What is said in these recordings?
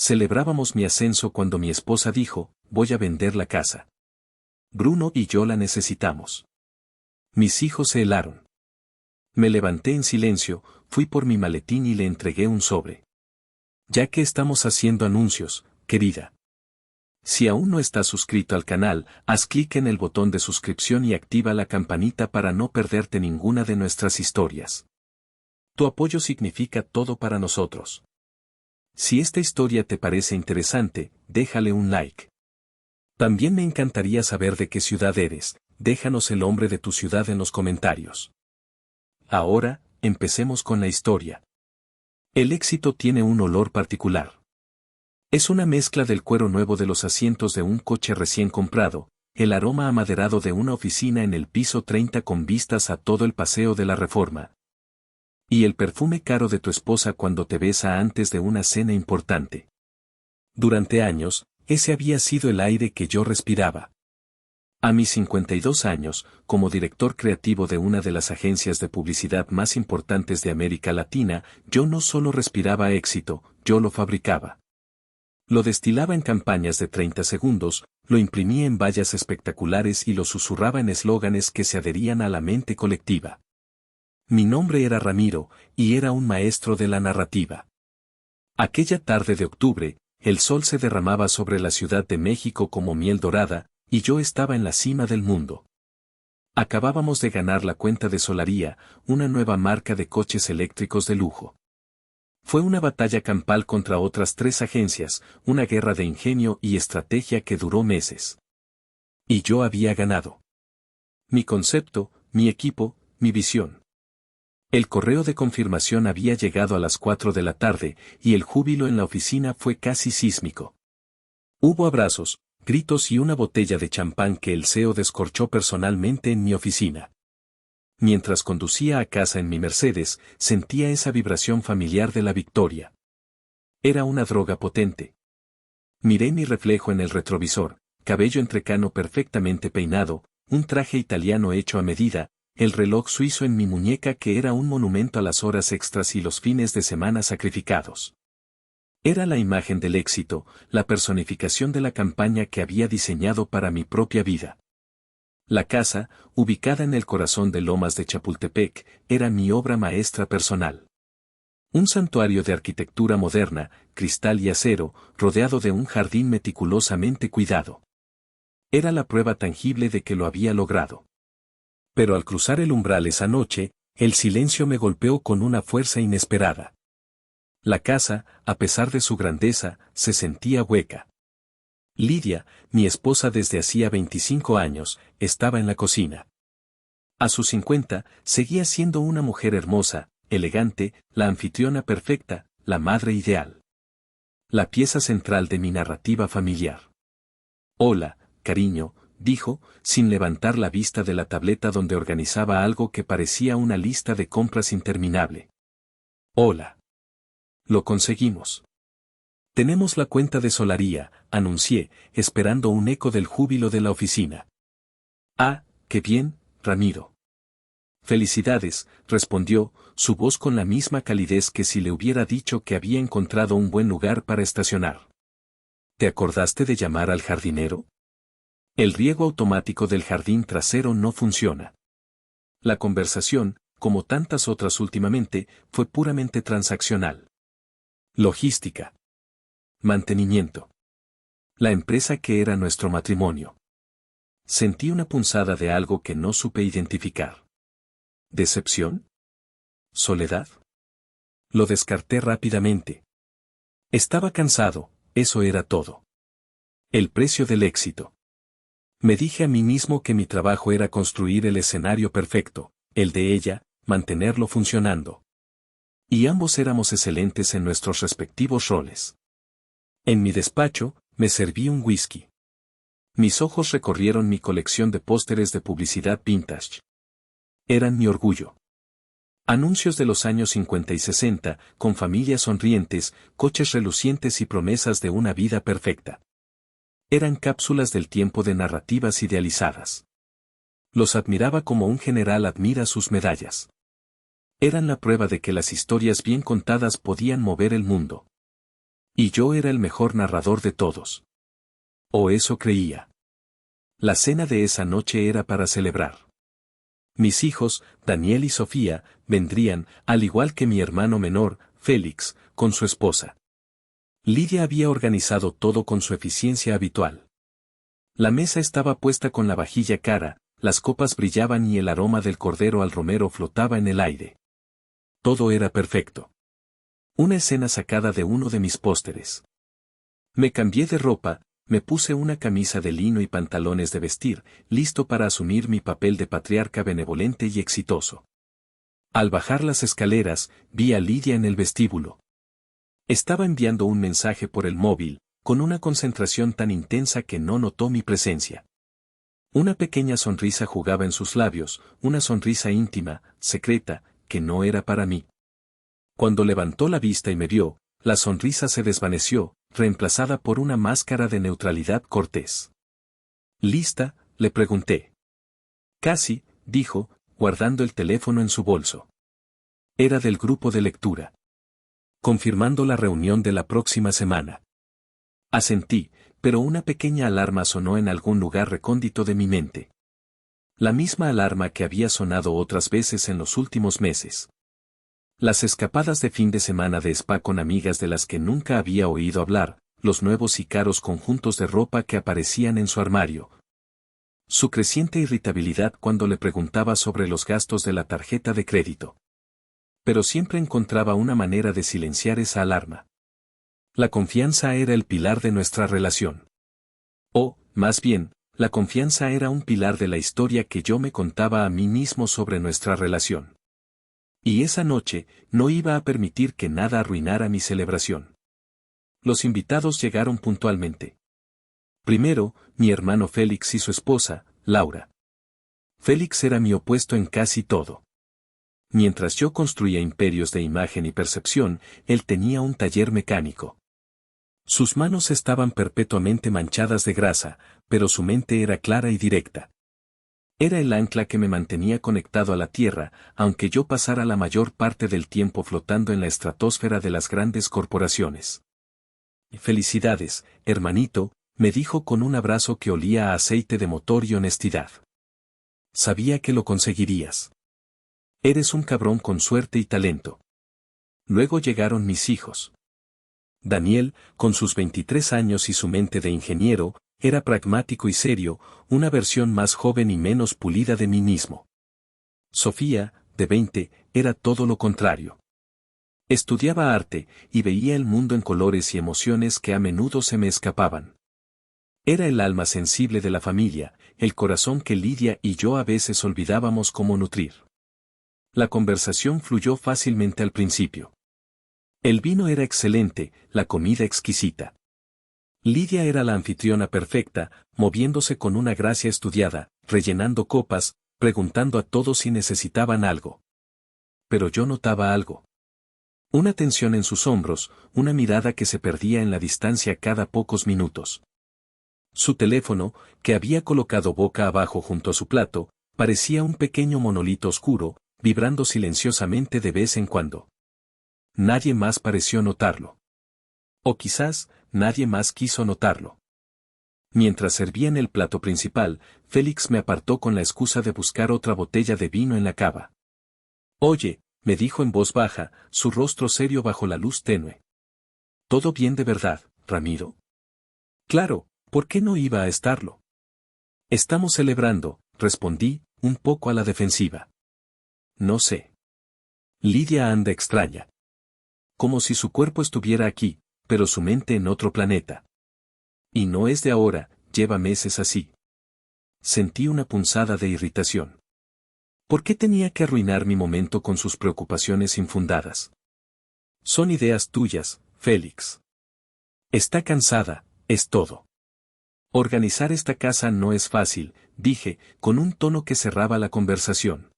Celebrábamos mi ascenso cuando mi esposa dijo, voy a vender la casa. Bruno y yo la necesitamos. Mis hijos se helaron. Me levanté en silencio, fui por mi maletín y le entregué un sobre. Ya que estamos haciendo anuncios, querida. Si aún no estás suscrito al canal, haz clic en el botón de suscripción y activa la campanita para no perderte ninguna de nuestras historias. Tu apoyo significa todo para nosotros. Si esta historia te parece interesante, déjale un like. También me encantaría saber de qué ciudad eres, déjanos el nombre de tu ciudad en los comentarios. Ahora, empecemos con la historia. El éxito tiene un olor particular. Es una mezcla del cuero nuevo de los asientos de un coche recién comprado, el aroma amaderado de una oficina en el piso 30 con vistas a todo el Paseo de la Reforma. Y el perfume caro de tu esposa cuando te besa antes de una cena importante. Durante años, ese había sido el aire que yo respiraba. A mis 52 años, como director creativo de una de las agencias de publicidad más importantes de América Latina, yo no solo respiraba éxito, yo lo fabricaba. Lo destilaba en campañas de 30 segundos, lo imprimía en vallas espectaculares y lo susurraba en eslóganes que se adherían a la mente colectiva. Mi nombre era Ramiro, y era un maestro de la narrativa. Aquella tarde de octubre, el sol se derramaba sobre la Ciudad de México como miel dorada, y yo estaba en la cima del mundo. Acabábamos de ganar la cuenta de Solaria, una nueva marca de coches eléctricos de lujo. Fue una batalla campal contra otras 3 agencias, una guerra de ingenio y estrategia que duró meses. Y yo había ganado. Mi concepto, mi equipo, mi visión. El correo de confirmación había llegado a las 4 de la tarde, y el júbilo en la oficina fue casi sísmico. Hubo abrazos, gritos y una botella de champán que el CEO descorchó personalmente en mi oficina. Mientras conducía a casa en mi Mercedes, sentía esa vibración familiar de la victoria. Era una droga potente. Miré mi reflejo en el retrovisor, cabello entrecano perfectamente peinado, un traje italiano hecho a medida, el reloj suizo en mi muñeca que era un monumento a las horas extras y los fines de semana sacrificados. Era la imagen del éxito, la personificación de la campaña que había diseñado para mi propia vida. La casa, ubicada en el corazón de Lomas de Chapultepec, era mi obra maestra personal. Un santuario de arquitectura moderna, cristal y acero, rodeado de un jardín meticulosamente cuidado. Era la prueba tangible de que lo había logrado. Pero al cruzar el umbral esa noche, el silencio me golpeó con una fuerza inesperada. La casa, a pesar de su grandeza, se sentía hueca. Lidia, mi esposa desde hacía 25 años, estaba en la cocina. A sus 50, seguía siendo una mujer hermosa, elegante, la anfitriona perfecta, la madre ideal. La pieza central de mi narrativa familiar. Hola, cariño, dijo, sin levantar la vista de la tableta donde organizaba algo que parecía una lista de compras interminable. Hola. Lo conseguimos. Tenemos la cuenta de Solaria, anuncié, esperando un eco del júbilo de la oficina. Ah, qué bien, Ramiro. Felicidades, respondió, su voz con la misma calidez que si le hubiera dicho que había encontrado un buen lugar para estacionar. ¿Te acordaste de llamar al jardinero? El riego automático del jardín trasero no funciona. La conversación, como tantas otras últimamente, fue puramente transaccional. Logística. Mantenimiento. La empresa que era nuestro matrimonio. Sentí una punzada de algo que no supe identificar. ¿Decepción? ¿Soledad? Lo descarté rápidamente. Estaba cansado, eso era todo. El precio del éxito. Me dije a mí mismo que mi trabajo era construir el escenario perfecto, el de ella, mantenerlo funcionando. Y ambos éramos excelentes en nuestros respectivos roles. En mi despacho, me serví un whisky. Mis ojos recorrieron mi colección de pósteres de publicidad vintage. Eran mi orgullo. Anuncios de los años 50 y 60, con familias sonrientes, coches relucientes y promesas de una vida perfecta. Eran cápsulas del tiempo de narrativas idealizadas. Los admiraba como un general admira sus medallas. Eran la prueba de que las historias bien contadas podían mover el mundo. Y yo era el mejor narrador de todos. O eso creía. La cena de esa noche era para celebrar. Mis hijos, Daniel y Sofía, vendrían, al igual que mi hermano menor, Félix, con su esposa. Lidia había organizado todo con su eficiencia habitual. La mesa estaba puesta con la vajilla cara, las copas brillaban y el aroma del cordero al romero flotaba en el aire. Todo era perfecto. Una escena sacada de uno de mis pósteres. Me cambié de ropa, me puse una camisa de lino y pantalones de vestir, listo para asumir mi papel de patriarca benevolente y exitoso. Al bajar las escaleras, vi a Lidia en el vestíbulo. Estaba enviando un mensaje por el móvil, con una concentración tan intensa que no notó mi presencia. Una pequeña sonrisa jugaba en sus labios, una sonrisa íntima, secreta, que no era para mí. Cuando levantó la vista y me vio, la sonrisa se desvaneció, reemplazada por una máscara de neutralidad cortés. ¿Lista?, le pregunté. Casi, dijo, guardando el teléfono en su bolso. Era del grupo de lectura. Confirmando la reunión de la próxima semana. Asentí, pero una pequeña alarma sonó en algún lugar recóndito de mi mente. La misma alarma que había sonado otras veces en los últimos meses. Las escapadas de fin de semana de spa con amigas de las que nunca había oído hablar, los nuevos y caros conjuntos de ropa que aparecían en su armario. Su creciente irritabilidad cuando le preguntaba sobre los gastos de la tarjeta de crédito. Pero siempre encontraba una manera de silenciar esa alarma. La confianza era el pilar de nuestra relación. O, más bien, la confianza era un pilar de la historia que yo me contaba a mí mismo sobre nuestra relación. Y esa noche, no iba a permitir que nada arruinara mi celebración. Los invitados llegaron puntualmente. Primero, mi hermano Félix y su esposa, Laura. Félix era mi opuesto en casi todo. Mientras yo construía imperios de imagen y percepción, él tenía un taller mecánico. Sus manos estaban perpetuamente manchadas de grasa, pero su mente era clara y directa. Era el ancla que me mantenía conectado a la Tierra, aunque yo pasara la mayor parte del tiempo flotando en la estratosfera de las grandes corporaciones. Felicidades, hermanito, me dijo con un abrazo que olía a aceite de motor y honestidad. Sabía que lo conseguirías. Eres un cabrón con suerte y talento. Luego llegaron mis hijos. Daniel, con sus 23 años y su mente de ingeniero, era pragmático y serio, una versión más joven y menos pulida de mí mismo. Sofía, de 20, era todo lo contrario. Estudiaba arte, y veía el mundo en colores y emociones que a menudo se me escapaban. Era el alma sensible de la familia, el corazón que Lidia y yo a veces olvidábamos cómo nutrir. La conversación fluyó fácilmente al principio. El vino era excelente, la comida exquisita. Lidia era la anfitriona perfecta, moviéndose con una gracia estudiada, rellenando copas, preguntando a todos si necesitaban algo. Pero yo notaba algo. Una tensión en sus hombros, una mirada que se perdía en la distancia cada pocos minutos. Su teléfono, que había colocado boca abajo junto a su plato, parecía un pequeño monolito oscuro, vibrando silenciosamente de vez en cuando. Nadie más pareció notarlo. O quizás, nadie más quiso notarlo. Mientras servían el plato principal, Félix me apartó con la excusa de buscar otra botella de vino en la cava. Oye, me dijo en voz baja, su rostro serio bajo la luz tenue. ¿Todo bien de verdad, Ramiro? Claro, ¿por qué no iba a estarlo? Estamos celebrando, respondí, un poco a la defensiva. No sé. Lidia anda extraña. Como si su cuerpo estuviera aquí, pero su mente en otro planeta. Y no es de ahora, lleva meses así. Sentí una punzada de irritación. ¿Por qué tenía que arruinar mi momento con sus preocupaciones infundadas? Son ideas tuyas, Félix. Está cansada, es todo. Organizar esta casa no es fácil, dije, con un tono que cerraba la conversación.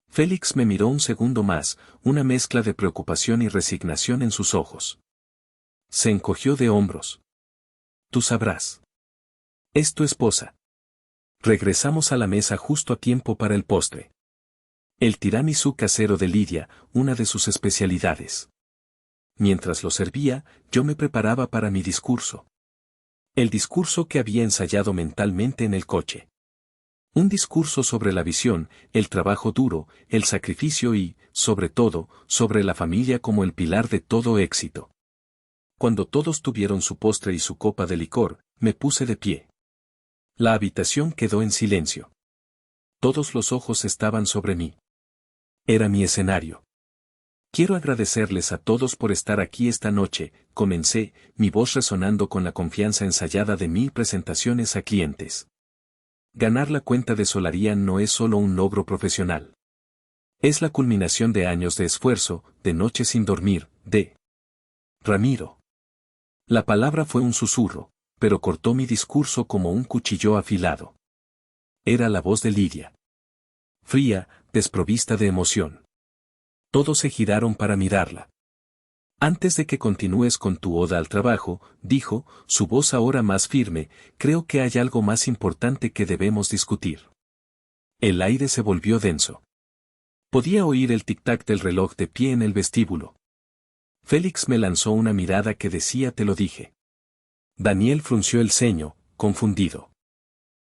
Félix me miró un segundo más, una mezcla de preocupación y resignación en sus ojos. Se encogió de hombros. Tú sabrás. Es tu esposa. Regresamos a la mesa justo a tiempo para el postre. El tiramisú casero de Lidia, una de sus especialidades. Mientras lo servía, yo me preparaba para mi discurso. El discurso que había ensayado mentalmente en el coche. Un discurso sobre la visión, el trabajo duro, el sacrificio y, sobre todo, sobre la familia como el pilar de todo éxito. Cuando todos tuvieron su postre y su copa de licor, me puse de pie. La habitación quedó en silencio. Todos los ojos estaban sobre mí. Era mi escenario. Quiero agradecerles a todos por estar aquí esta noche, comencé, mi voz resonando con la confianza ensayada de 1000 presentaciones a clientes. Ganar la cuenta de Solarian no es solo un logro profesional. Es la culminación de años de esfuerzo, de noches sin dormir, de Ramiro. La palabra fue un susurro, pero cortó mi discurso como un cuchillo afilado. Era la voz de Lidia. Fría, desprovista de emoción. Todos se giraron para mirarla. Antes de que continúes con tu oda al trabajo, dijo, su voz ahora más firme, creo que hay algo más importante que debemos discutir. El aire se volvió denso. Podía oír el tic-tac del reloj de pie en el vestíbulo. Félix me lanzó una mirada que decía te lo dije. Daniel frunció el ceño, confundido.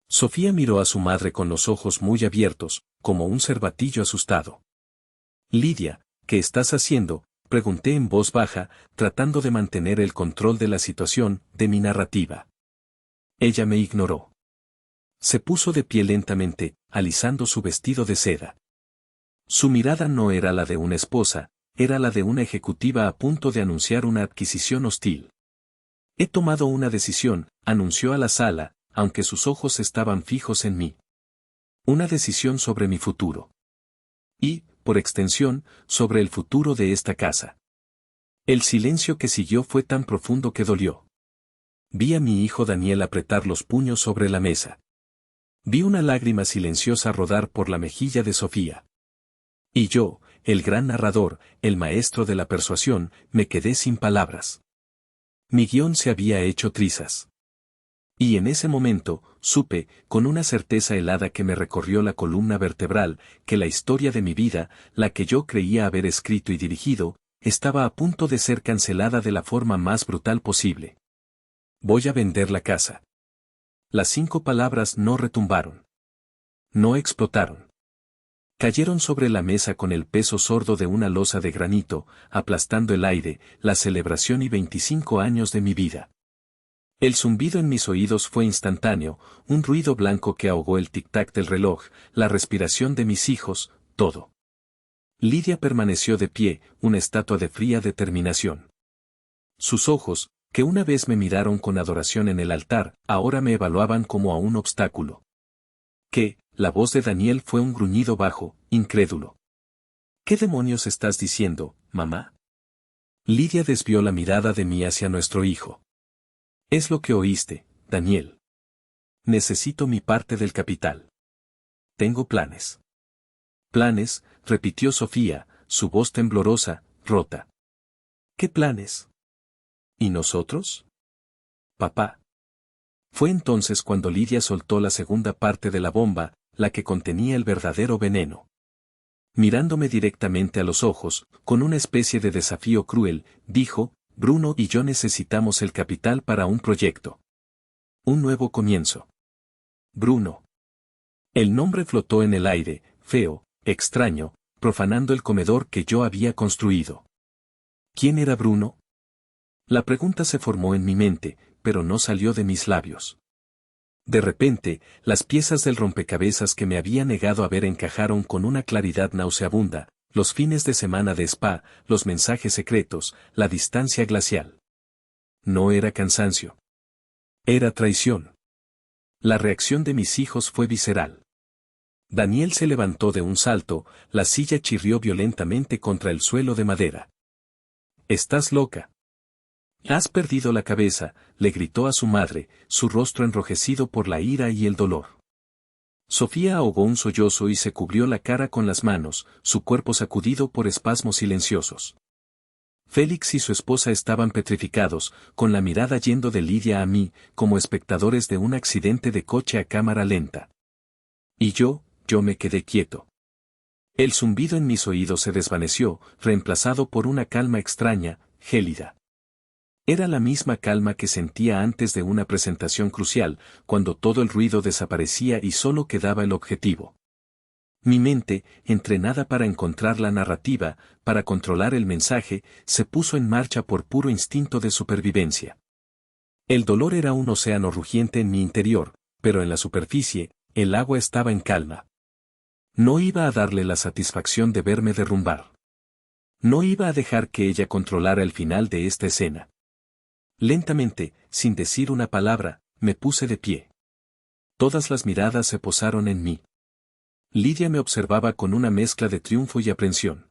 Sofía miró a su madre con los ojos muy abiertos, como un cervatillo asustado. Lidia, ¿qué estás haciendo?, pregunté en voz baja, tratando de mantener el control de la situación, de mi narrativa. Ella me ignoró. Se puso de pie lentamente, alisando su vestido de seda. Su mirada no era la de una esposa, era la de una ejecutiva a punto de anunciar una adquisición hostil. He tomado una decisión, anunció a la sala, aunque sus ojos estaban fijos en mí. Una decisión sobre mi futuro. Y, por extensión, sobre el futuro de esta casa. El silencio que siguió fue tan profundo que dolió. Vi a mi hijo Daniel apretar los puños sobre la mesa. Vi una lágrima silenciosa rodar por la mejilla de Sofía. Y yo, el gran narrador, el maestro de la persuasión, me quedé sin palabras. Mi guión se había hecho trizas. Y en ese momento, supe, con una certeza helada que me recorrió la columna vertebral, que la historia de mi vida, la que yo creía haber escrito y dirigido, estaba a punto de ser cancelada de la forma más brutal posible. Voy a vender la casa. Las 5 palabras no retumbaron. No explotaron. Cayeron sobre la mesa con el peso sordo de una losa de granito, aplastando el aire, la celebración y 25 años de mi vida. El zumbido en mis oídos fue instantáneo, un ruido blanco que ahogó el tic-tac del reloj, la respiración de mis hijos, todo. Lidia permaneció de pie, una estatua de fría determinación. Sus ojos, que una vez me miraron con adoración en el altar, ahora me evaluaban como a un obstáculo. ¿Qué? La voz de Daniel fue un gruñido bajo, incrédulo. ¿Qué demonios estás diciendo, mamá? Lidia desvió la mirada de mí hacia nuestro hijo. Es lo que oíste, Daniel. Necesito mi parte del capital. Tengo planes. Planes, repitió Sofía, su voz temblorosa, rota. ¿Qué planes? ¿Y nosotros? Papá. Fue entonces cuando Lidia soltó la segunda parte de la bomba, la que contenía el verdadero veneno. Mirándome directamente a los ojos, con una especie de desafío cruel, dijo, Bruno y yo necesitamos el capital para un proyecto. Un nuevo comienzo. Bruno. El nombre flotó en el aire, feo, extraño, profanando el comedor que yo había construido. ¿Quién era Bruno? La pregunta se formó en mi mente, pero no salió de mis labios. De repente, las piezas del rompecabezas que me había negado a ver encajaron con una claridad nauseabunda, los fines de semana de spa, los mensajes secretos, la distancia glacial. No era cansancio. Era traición. La reacción de mis hijos fue visceral. Daniel se levantó de un salto, la silla chirrió violentamente contra el suelo de madera. «Estás loca. Has perdido la cabeza», le gritó a su madre, su rostro enrojecido por la ira y el dolor. Sofía ahogó un sollozo y se cubrió la cara con las manos, su cuerpo sacudido por espasmos silenciosos. Félix y su esposa estaban petrificados, con la mirada yendo de Lidia a mí, como espectadores de un accidente de coche a cámara lenta. Y yo me quedé quieto. El zumbido en mis oídos se desvaneció, reemplazado por una calma extraña, gélida. Era la misma calma que sentía antes de una presentación crucial, cuando todo el ruido desaparecía y solo quedaba el objetivo. Mi mente, entrenada para encontrar la narrativa, para controlar el mensaje, se puso en marcha por puro instinto de supervivencia. El dolor era un océano rugiente en mi interior, pero en la superficie, el agua estaba en calma. No iba a darle la satisfacción de verme derrumbar. No iba a dejar que ella controlara el final de esta escena. Lentamente, sin decir una palabra, me puse de pie. Todas las miradas se posaron en mí. Lidia me observaba con una mezcla de triunfo y aprensión.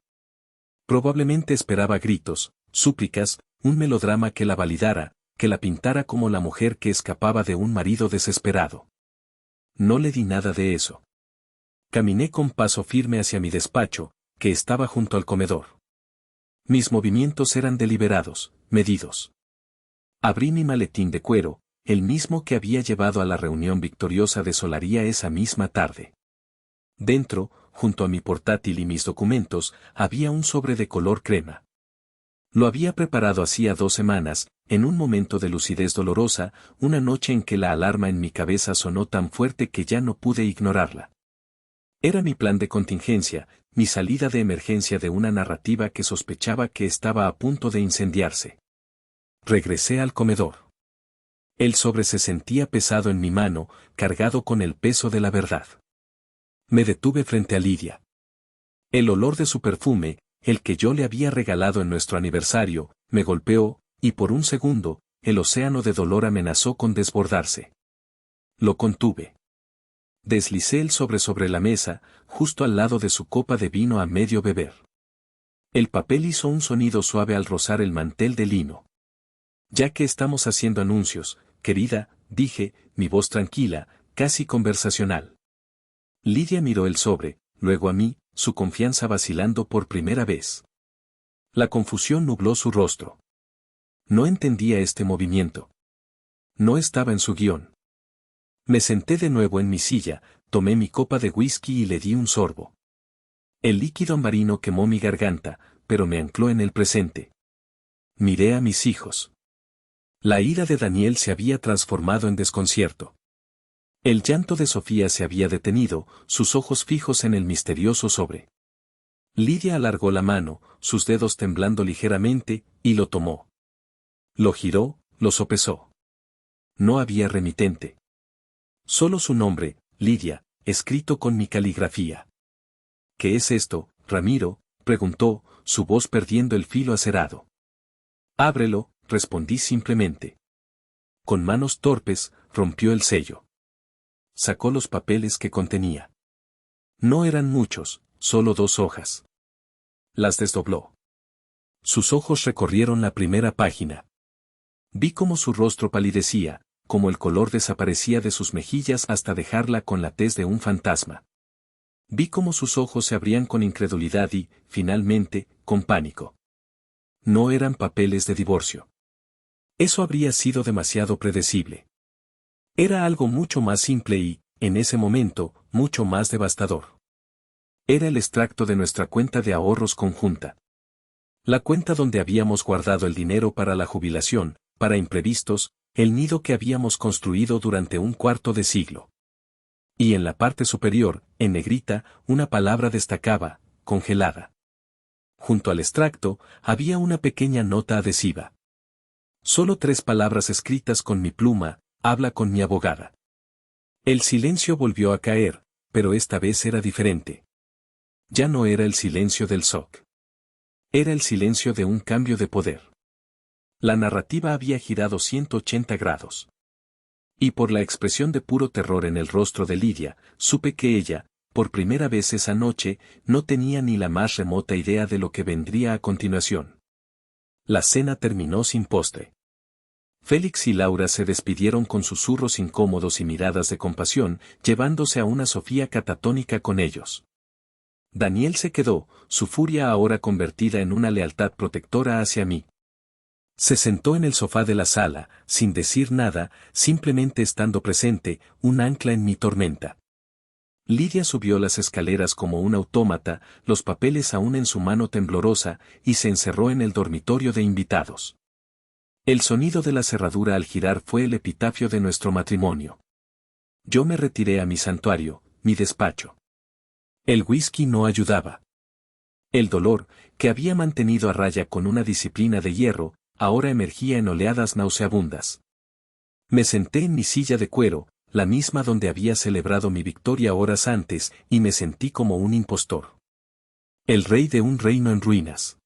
Probablemente esperaba gritos, súplicas, un melodrama que la validara, que la pintara como la mujer que escapaba de un marido desesperado. No le di nada de eso. Caminé con paso firme hacia mi despacho, que estaba junto al comedor. Mis movimientos eran deliberados, medidos. Abrí mi maletín de cuero, el mismo que había llevado a la reunión victoriosa de Solaria esa misma tarde. Dentro, junto a mi portátil y mis documentos, había un sobre de color crema. Lo había preparado hacía 2 semanas, en un momento de lucidez dolorosa, una noche en que la alarma en mi cabeza sonó tan fuerte que ya no pude ignorarla. Era mi plan de contingencia, mi salida de emergencia de una narrativa que sospechaba que estaba a punto de incendiarse. Regresé al comedor. El sobre se sentía pesado en mi mano, cargado con el peso de la verdad. Me detuve frente a Lidia. El olor de su perfume, el que yo le había regalado en nuestro aniversario, me golpeó, y por un segundo, el océano de dolor amenazó con desbordarse. Lo contuve. Deslicé el sobre la mesa, justo al lado de su copa de vino a medio beber. El papel hizo un sonido suave al rozar el mantel de lino. Ya que estamos haciendo anuncios, querida, dije, mi voz tranquila, casi conversacional. Lidia miró el sobre, luego a mí, su confianza vacilando por primera vez. La confusión nubló su rostro. No entendía este movimiento. No estaba en su guión. Me senté de nuevo en mi silla, tomé mi copa de whisky y le di un sorbo. El líquido ambarino quemó mi garganta, pero me ancló en el presente. Miré a mis hijos. La ira de Daniel se había transformado en desconcierto. El llanto de Sofía se había detenido, sus ojos fijos en el misterioso sobre. Lidia alargó la mano, sus dedos temblando ligeramente, y lo tomó. Lo giró, lo sopesó. No había remitente. Solo su nombre, Lidia, escrito con mi caligrafía. ¿Qué es esto, Ramiro?, preguntó, su voz perdiendo el filo acerado. Ábrelo, respondí simplemente. Con manos torpes, rompió el sello. Sacó los papeles que contenía. No eran muchos, solo 2 hojas. Las desdobló. Sus ojos recorrieron la primera página. Vi cómo su rostro palidecía, cómo el color desaparecía de sus mejillas hasta dejarla con la tez de un fantasma. Vi cómo sus ojos se abrían con incredulidad y, finalmente, con pánico. No eran papeles de divorcio. Eso habría sido demasiado predecible. Era algo mucho más simple y, en ese momento, mucho más devastador. Era el extracto de nuestra cuenta de ahorros conjunta. La cuenta donde habíamos guardado el dinero para la jubilación, para imprevistos, el nido que habíamos construido durante un cuarto de siglo. Y en la parte superior, en negrita, una palabra destacaba, congelada. Junto al extracto, había una pequeña nota adhesiva. Solo 3 palabras escritas con mi pluma, habla con mi abogada. El silencio volvió a caer, pero esta vez era diferente. Ya no era el silencio del shock. Era el silencio de un cambio de poder. La narrativa había girado 180 grados. Y por la expresión de puro terror en el rostro de Lidia, supe que ella, por primera vez esa noche, no tenía ni la más remota idea de lo que vendría a continuación. La cena terminó sin postre. Félix y Laura se despidieron con susurros incómodos y miradas de compasión, llevándose a una Sofía catatónica con ellos. Daniel se quedó, su furia ahora convertida en una lealtad protectora hacia mí. Se sentó en el sofá de la sala, sin decir nada, simplemente estando presente, un ancla en mi tormenta. Lidia subió las escaleras como un autómata, los papeles aún en su mano temblorosa, y se encerró en el dormitorio de invitados. El sonido de la cerradura al girar fue el epitafio de nuestro matrimonio. Yo me retiré a mi santuario, mi despacho. El whisky no ayudaba. El dolor, que había mantenido a raya con una disciplina de hierro, ahora emergía en oleadas nauseabundas. Me senté en mi silla de cuero, la misma donde había celebrado mi victoria horas antes, y me sentí como un impostor. El rey de un reino en ruinas.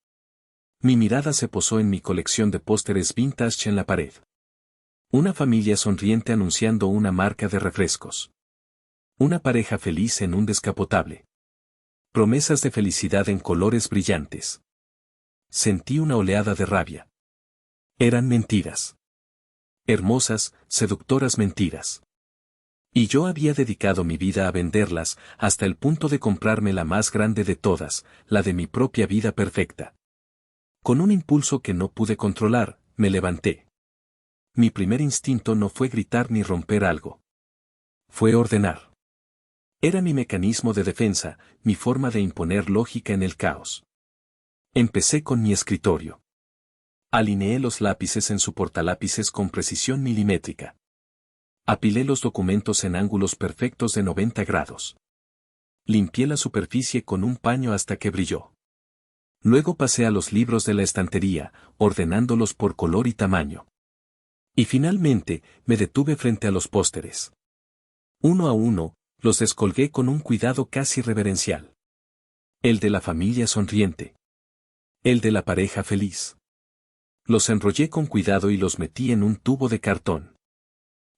Mi mirada se posó en mi colección de pósteres vintage en la pared. Una familia sonriente anunciando una marca de refrescos. Una pareja feliz en un descapotable. Promesas de felicidad en colores brillantes. Sentí una oleada de rabia. Eran mentiras. Hermosas, seductoras mentiras. Y yo había dedicado mi vida a venderlas, hasta el punto de comprarme la más grande de todas, la de mi propia vida perfecta. Con un impulso que no pude controlar, me levanté. Mi primer instinto no fue gritar ni romper algo. Fue ordenar. Era mi mecanismo de defensa, mi forma de imponer lógica en el caos. Empecé con mi escritorio. Alineé los lápices en su portalápices con precisión milimétrica. Apilé los documentos en ángulos perfectos de 90 grados. Limpié la superficie con un paño hasta que brilló. Luego pasé a los libros de la estantería, ordenándolos por color y tamaño. Y finalmente, me detuve frente a los pósteres. Uno a uno, los descolgué con un cuidado casi reverencial. El de la familia sonriente. El de la pareja feliz. Los enrollé con cuidado y los metí en un tubo de cartón.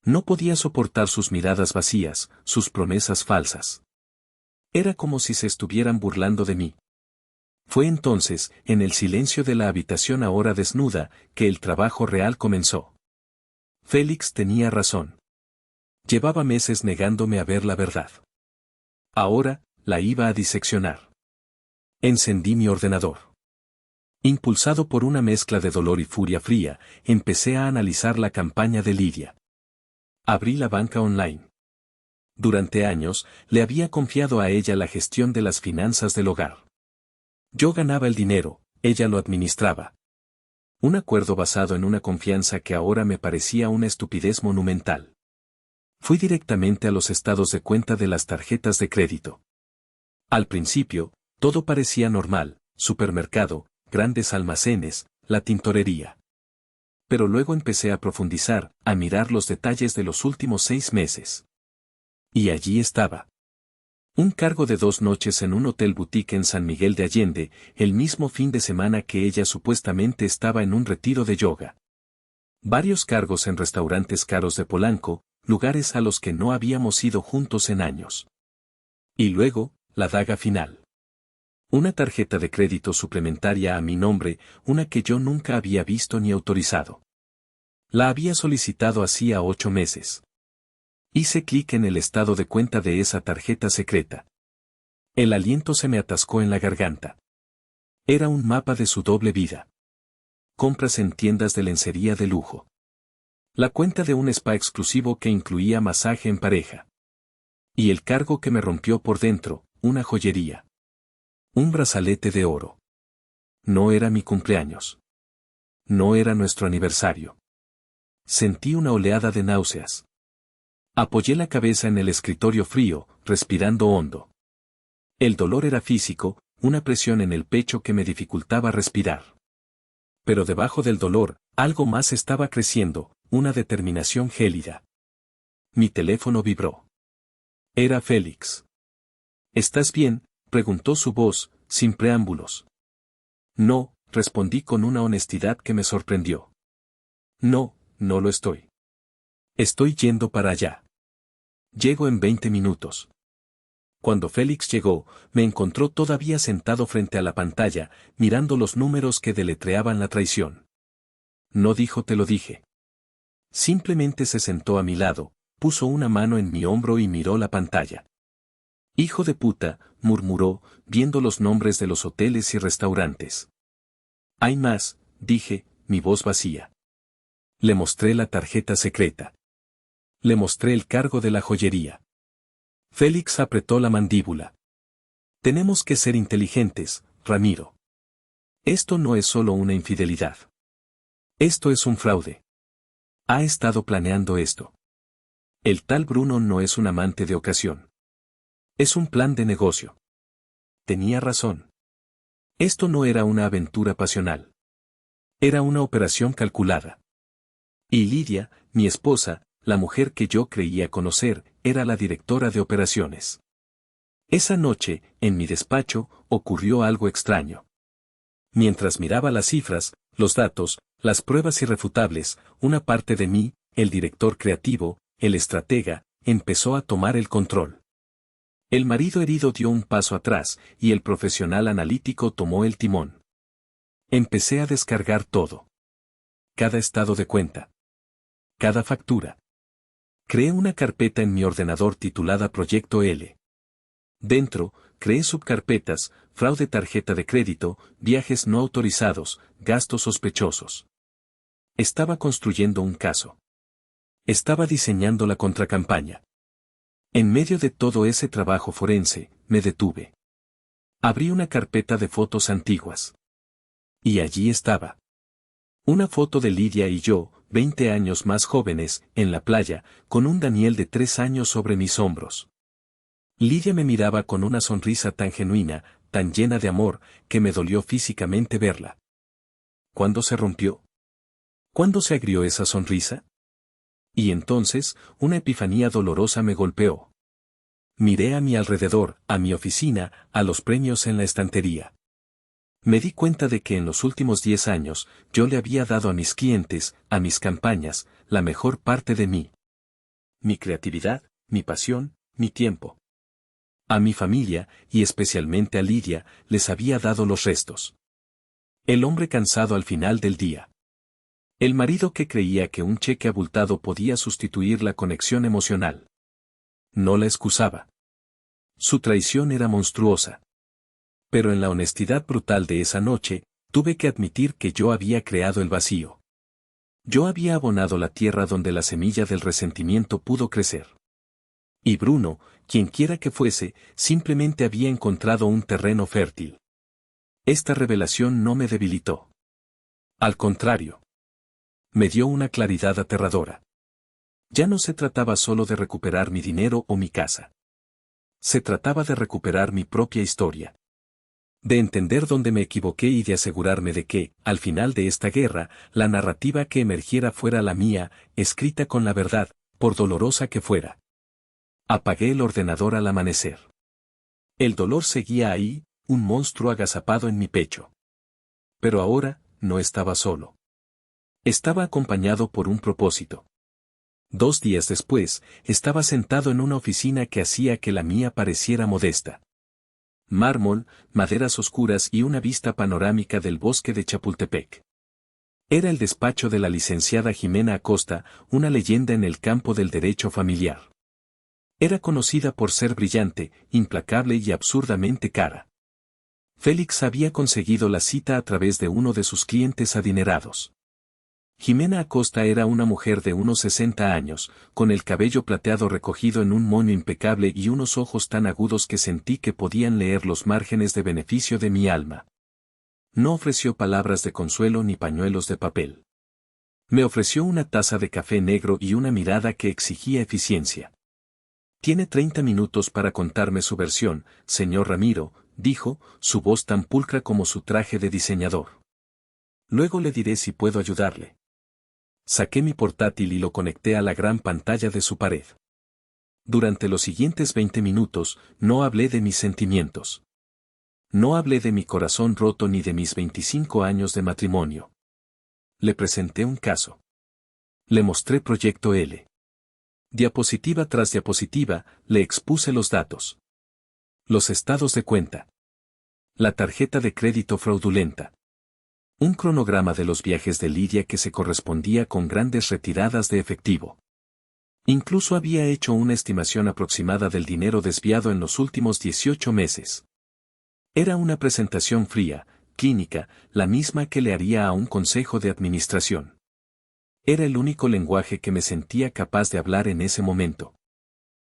No podía soportar sus miradas vacías, sus promesas falsas. Era como si se estuvieran burlando de mí. Fue entonces, en el silencio de la habitación ahora desnuda, que el trabajo real comenzó. Félix tenía razón. Llevaba meses negándome a ver la verdad. Ahora, la iba a diseccionar. Encendí mi ordenador. Impulsado por una mezcla de dolor y furia fría, empecé a analizar la campaña de Lidia. Abrí la banca online. Durante años, le había confiado a ella la gestión de las finanzas del hogar. Yo ganaba el dinero, ella lo administraba. Un acuerdo basado en una confianza que ahora me parecía una estupidez monumental. Fui directamente a los estados de cuenta de las tarjetas de crédito. Al principio, todo parecía normal, supermercado, grandes almacenes, la tintorería. Pero luego empecé a profundizar, a mirar los detalles de los últimos 6 meses. Y allí estaba. Un cargo de 2 noches en un hotel boutique en San Miguel de Allende, el mismo fin de semana que ella supuestamente estaba en un retiro de yoga. Varios cargos en restaurantes caros de Polanco, lugares a los que no habíamos ido juntos en años. Y luego, la daga final. Una tarjeta de crédito suplementaria a mi nombre, una que yo nunca había visto ni autorizado. La había solicitado hacía 8 meses. Hice clic en el estado de cuenta de esa tarjeta secreta. El aliento se me atascó en la garganta. Era un mapa de su doble vida. Compras en tiendas de lencería de lujo. La cuenta de un spa exclusivo que incluía masaje en pareja. Y el cargo que me rompió por dentro, una joyería. Un brazalete de oro. No era mi cumpleaños. No era nuestro aniversario. Sentí una oleada de náuseas. Apoyé la cabeza en el escritorio frío, respirando hondo. El dolor era físico, una presión en el pecho que me dificultaba respirar. Pero debajo del dolor, algo más estaba creciendo, una determinación gélida. Mi teléfono vibró. Era Félix. ¿Estás bien?, preguntó su voz, sin preámbulos. No, respondí con una honestidad que me sorprendió. No, no lo estoy. Estoy yendo para allá. Llego en 20 minutos. Cuando Félix llegó, me encontró todavía sentado frente a la pantalla, mirando los números que deletreaban la traición. No dijo te lo dije. Simplemente se sentó a mi lado, puso una mano en mi hombro y miró la pantalla. Hijo de puta, murmuró, viendo los nombres de los hoteles y restaurantes. Hay más, dije, mi voz vacía. Le mostré la tarjeta secreta. Le mostré el cargo de la joyería. Félix apretó la mandíbula. Tenemos que ser inteligentes, Ramiro. Esto no es solo una infidelidad. Esto es un fraude. Ha estado planeando esto. El tal Bruno no es un amante de ocasión. Es un plan de negocio. Tenía razón. Esto no era una aventura pasional. Era una operación calculada. Y Lidia, mi esposa, la mujer que yo creía conocer, era la directora de operaciones. Esa noche, en mi despacho, ocurrió algo extraño. Mientras miraba las cifras, los datos, las pruebas irrefutables, una parte de mí, el director creativo, el estratega, empezó a tomar el control. El marido herido dio un paso atrás, y el profesional analítico tomó el timón. Empecé a descargar todo. Cada estado de cuenta. Cada factura. Creé una carpeta en mi ordenador titulada Proyecto L. Dentro, creé subcarpetas, fraude tarjeta de crédito, viajes no autorizados, gastos sospechosos. Estaba construyendo un caso. Estaba diseñando la contracampaña. En medio de todo ese trabajo forense, me detuve. Abrí una carpeta de fotos antiguas. Y allí estaba. Una foto de Lidia y yo, 20 años más jóvenes, en la playa, con un Daniel de 3 años sobre mis hombros. Lidia me miraba con una sonrisa tan genuina, tan llena de amor, que me dolió físicamente verla. ¿Cuándo se rompió? ¿Cuándo se agrió esa sonrisa? Y entonces, una epifanía dolorosa me golpeó. Miré a mi alrededor, a mi oficina, a los premios en la estantería. Me di cuenta de que en los últimos 10 años, yo le había dado a mis clientes, a mis campañas, la mejor parte de mí. Mi creatividad, mi pasión, mi tiempo. A mi familia, y especialmente a Lidia, les había dado los restos. El hombre cansado al final del día. El marido que creía que un cheque abultado podía sustituir la conexión emocional. No la excusaba. Su traición era monstruosa. Pero en la honestidad brutal de esa noche, tuve que admitir que yo había creado el vacío. Yo había abonado la tierra donde la semilla del resentimiento pudo crecer. Y Bruno, quienquiera que fuese, simplemente había encontrado un terreno fértil. Esta revelación no me debilitó. Al contrario. Me dio una claridad aterradora. Ya no se trataba solo de recuperar mi dinero o mi casa. Se trataba de recuperar mi propia historia. De entender dónde me equivoqué y de asegurarme de que, al final de esta guerra, la narrativa que emergiera fuera la mía, escrita con la verdad, por dolorosa que fuera. Apagué el ordenador al amanecer. El dolor seguía ahí, un monstruo agazapado en mi pecho. Pero ahora, no estaba solo. Estaba acompañado por un propósito. 2 días después, estaba sentado en una oficina que hacía que la mía pareciera modesta. Mármol, maderas oscuras y una vista panorámica del bosque de Chapultepec. Era el despacho de la licenciada Jimena Acosta, una leyenda en el campo del derecho familiar. Era conocida por ser brillante, implacable y absurdamente cara. Félix había conseguido la cita a través de uno de sus clientes adinerados. Jimena Acosta era una mujer de unos 60 años, con el cabello plateado recogido en un moño impecable y unos ojos tan agudos que sentí que podían leer los márgenes de beneficio de mi alma. No ofreció palabras de consuelo ni pañuelos de papel. Me ofreció una taza de café negro y una mirada que exigía eficiencia. Tiene 30 minutos para contarme su versión, señor Ramiro, dijo, su voz tan pulcra como su traje de diseñador. Luego le diré si puedo ayudarle. Saqué mi portátil y lo conecté a la gran pantalla de su pared. Durante los siguientes 20 minutos, no hablé de mis sentimientos. No hablé de mi corazón roto ni de mis 25 años de matrimonio. Le presenté un caso. Le mostré Proyecto L. Diapositiva tras diapositiva, le expuse los datos. Los estados de cuenta. La tarjeta de crédito fraudulenta. Un cronograma de los viajes de Lidia que se correspondía con grandes retiradas de efectivo. Incluso había hecho una estimación aproximada del dinero desviado en los últimos 18 meses. Era una presentación fría, clínica, la misma que le haría a un consejo de administración. Era el único lenguaje que me sentía capaz de hablar en ese momento.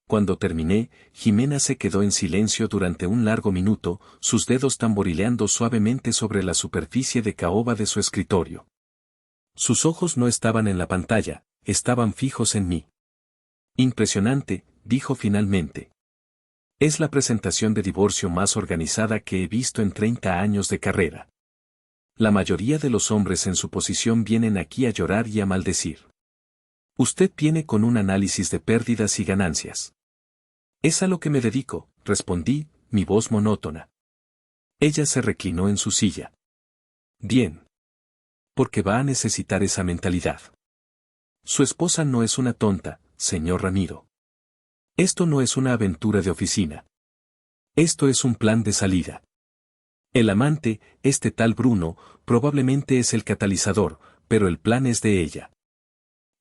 Cuando terminé, Jimena se quedó en silencio durante un largo minuto, sus dedos tamborileando suavemente sobre la superficie de caoba de su escritorio. Sus ojos no estaban en la pantalla, estaban fijos en mí. Impresionante, dijo finalmente. Es la presentación de divorcio más organizada que he visto en 30 años de carrera. La mayoría de los hombres en su posición vienen aquí a llorar y a maldecir. Usted viene con un análisis de pérdidas y ganancias. Es a lo que me dedico, respondí, mi voz monótona. Ella se reclinó en su silla. Bien. Porque va a necesitar esa mentalidad. Su esposa no es una tonta, señor Ramiro. Esto no es una aventura de oficina. Esto es un plan de salida. El amante, este tal Bruno, probablemente es el catalizador, pero el plan es de ella.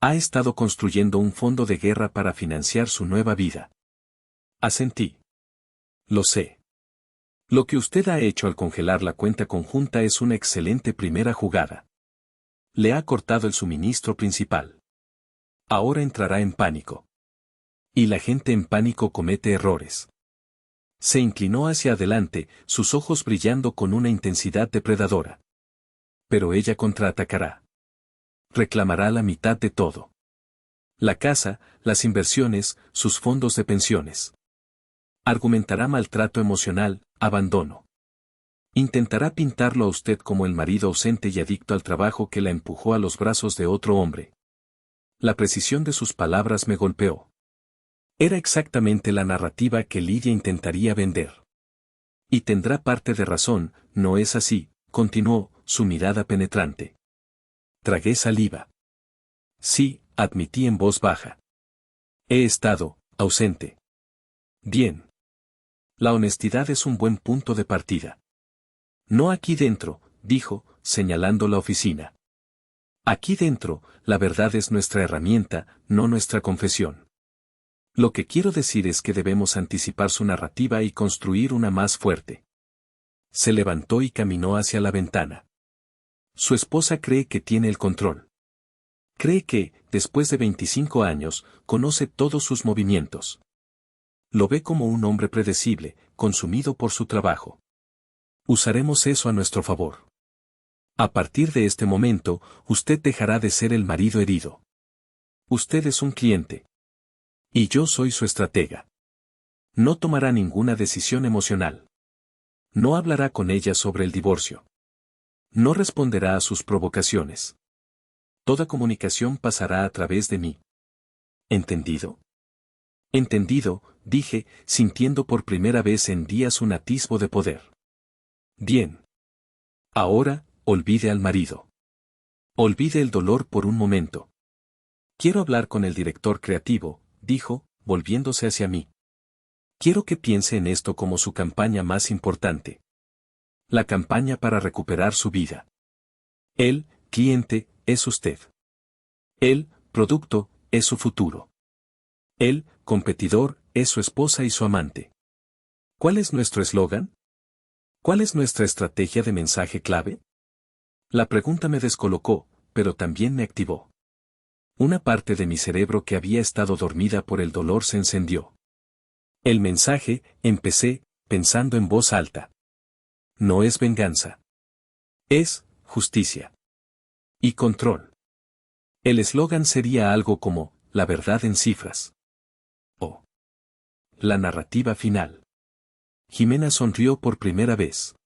Ha estado construyendo un fondo de guerra para financiar su nueva vida. Asentí. Lo sé. Lo que usted ha hecho al congelar la cuenta conjunta es una excelente primera jugada. Le ha cortado el suministro principal. Ahora entrará en pánico. Y la gente en pánico comete errores. Se inclinó hacia adelante, sus ojos brillando con una intensidad depredadora. Pero ella contraatacará. Reclamará la mitad de todo. La casa, las inversiones, sus fondos de pensiones. Argumentará maltrato emocional, abandono. Intentará pintarlo a usted como el marido ausente y adicto al trabajo que la empujó a los brazos de otro hombre. La precisión de sus palabras me golpeó. Era exactamente la narrativa que Lidia intentaría vender. Y tendrá parte de razón, ¿no es así?, continuó, su mirada penetrante. Tragué saliva. Sí, admití en voz baja. He estado ausente. Bien. La honestidad es un buen punto de partida. No aquí dentro, dijo, señalando la oficina. Aquí dentro, la verdad es nuestra herramienta, no nuestra confesión. Lo que quiero decir es que debemos anticipar su narrativa y construir una más fuerte. Se levantó y caminó hacia la ventana. Su esposa cree que tiene el control. Cree que, después de 25 años, conoce todos sus movimientos. Lo ve como un hombre predecible, consumido por su trabajo. Usaremos eso a nuestro favor. A partir de este momento, usted dejará de ser el marido herido. Usted es un cliente. Y yo soy su estratega. No tomará ninguna decisión emocional. No hablará con ella sobre el divorcio. No responderá a sus provocaciones. Toda comunicación pasará a través de mí. ¿Entendido? Entendido, dije, sintiendo por primera vez en días un atisbo de poder. Bien. Ahora, olvide al marido. Olvide el dolor por un momento. Quiero hablar con el director creativo, dijo, volviéndose hacia mí. Quiero que piense en esto como su campaña más importante. La campaña para recuperar su vida. El cliente es usted. El producto es su futuro. El competidor es su esposa y su amante. ¿Cuál es nuestro eslogan? ¿Cuál es nuestra estrategia de mensaje clave? La pregunta me descolocó, pero también me activó. Una parte de mi cerebro que había estado dormida por el dolor se encendió. El mensaje, empecé, pensando en voz alta. No es venganza. Es justicia. Y control. El eslogan sería algo como, la verdad en cifras. O la narrativa final. Jimena sonrió por primera vez.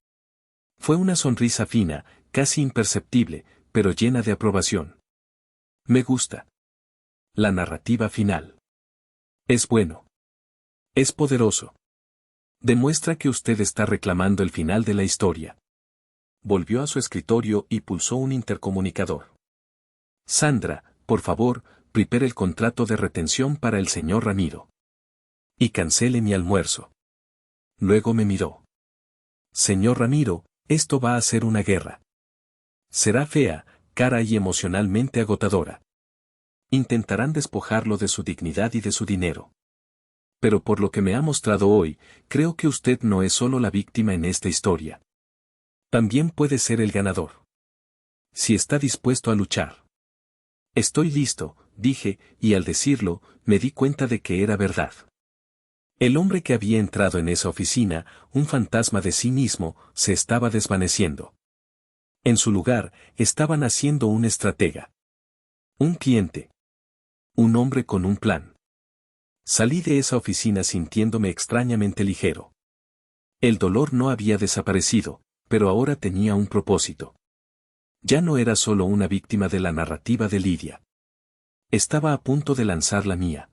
Fue una sonrisa fina, casi imperceptible, pero llena de aprobación. Me gusta. La narrativa final. Es bueno. Es poderoso. Demuestra que usted está reclamando el final de la historia. Volvió a su escritorio y pulsó un intercomunicador. Sandra, por favor, prepare el contrato de retención para el señor Ramiro. Y cancele mi almuerzo. Luego me miró. Señor Ramiro, esto va a ser una guerra. Será fea, cara y emocionalmente agotadora. Intentarán despojarlo de su dignidad y de su dinero. Pero por lo que me ha mostrado hoy, creo que usted no es solo la víctima en esta historia. También puede ser el ganador. Si está dispuesto a luchar. Estoy listo, dije, y al decirlo, me di cuenta de que era verdad. El hombre que había entrado en esa oficina, un fantasma de sí mismo, se estaba desvaneciendo. En su lugar, estaba naciendo un estratega. Un cliente. Un hombre con un plan. Salí de esa oficina sintiéndome extrañamente ligero. El dolor no había desaparecido, pero ahora tenía un propósito. Ya no era solo una víctima de la narrativa de Lidia. Estaba a punto de lanzar la mía.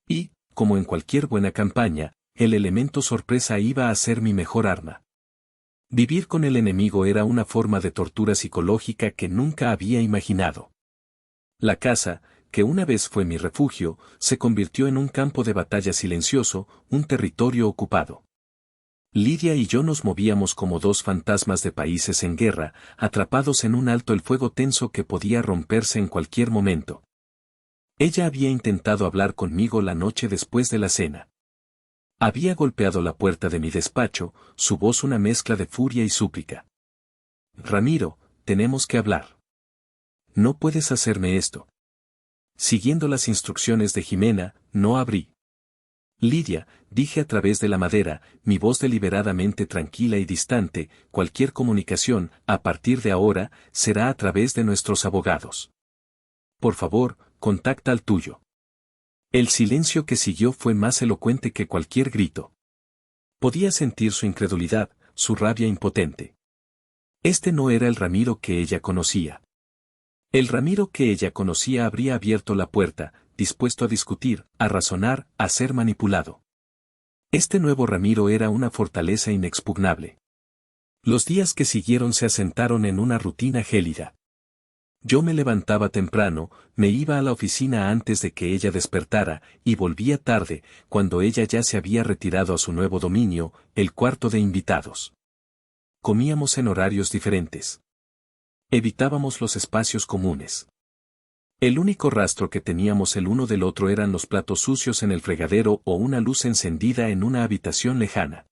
Y, como en cualquier buena campaña, el elemento sorpresa iba a ser mi mejor arma. Vivir con el enemigo era una forma de tortura psicológica que nunca había imaginado. La casa, que una vez fue mi refugio, se convirtió en un campo de batalla silencioso, un territorio ocupado. Lidia y yo nos movíamos como dos fantasmas de países en guerra, atrapados en un alto el fuego tenso que podía romperse en cualquier momento. Ella había intentado hablar conmigo la noche después de la cena. Había golpeado la puerta de mi despacho, su voz una mezcla de furia y súplica. Ramiro, tenemos que hablar. No puedes hacerme esto. Siguiendo las instrucciones de Jimena, no abrí. Lidia, dije a través de la madera, mi voz deliberadamente tranquila y distante, cualquier comunicación, a partir de ahora, será a través de nuestros abogados. Por favor, contacta al tuyo. El silencio que siguió fue más elocuente que cualquier grito. Podía sentir su incredulidad, su rabia impotente. Este no era el Ramiro que ella conocía. El Ramiro que ella conocía habría abierto la puerta, dispuesto a discutir, a razonar, a ser manipulado. Este nuevo Ramiro era una fortaleza inexpugnable. Los días que siguieron se asentaron en una rutina gélida. Yo me levantaba temprano, me iba a la oficina antes de que ella despertara, y volvía tarde, cuando ella ya se había retirado a su nuevo dominio, el cuarto de invitados. Comíamos en horarios diferentes. Evitábamos los espacios comunes. El único rastro que teníamos el uno del otro eran los platos sucios en el fregadero o una luz encendida en una habitación lejana.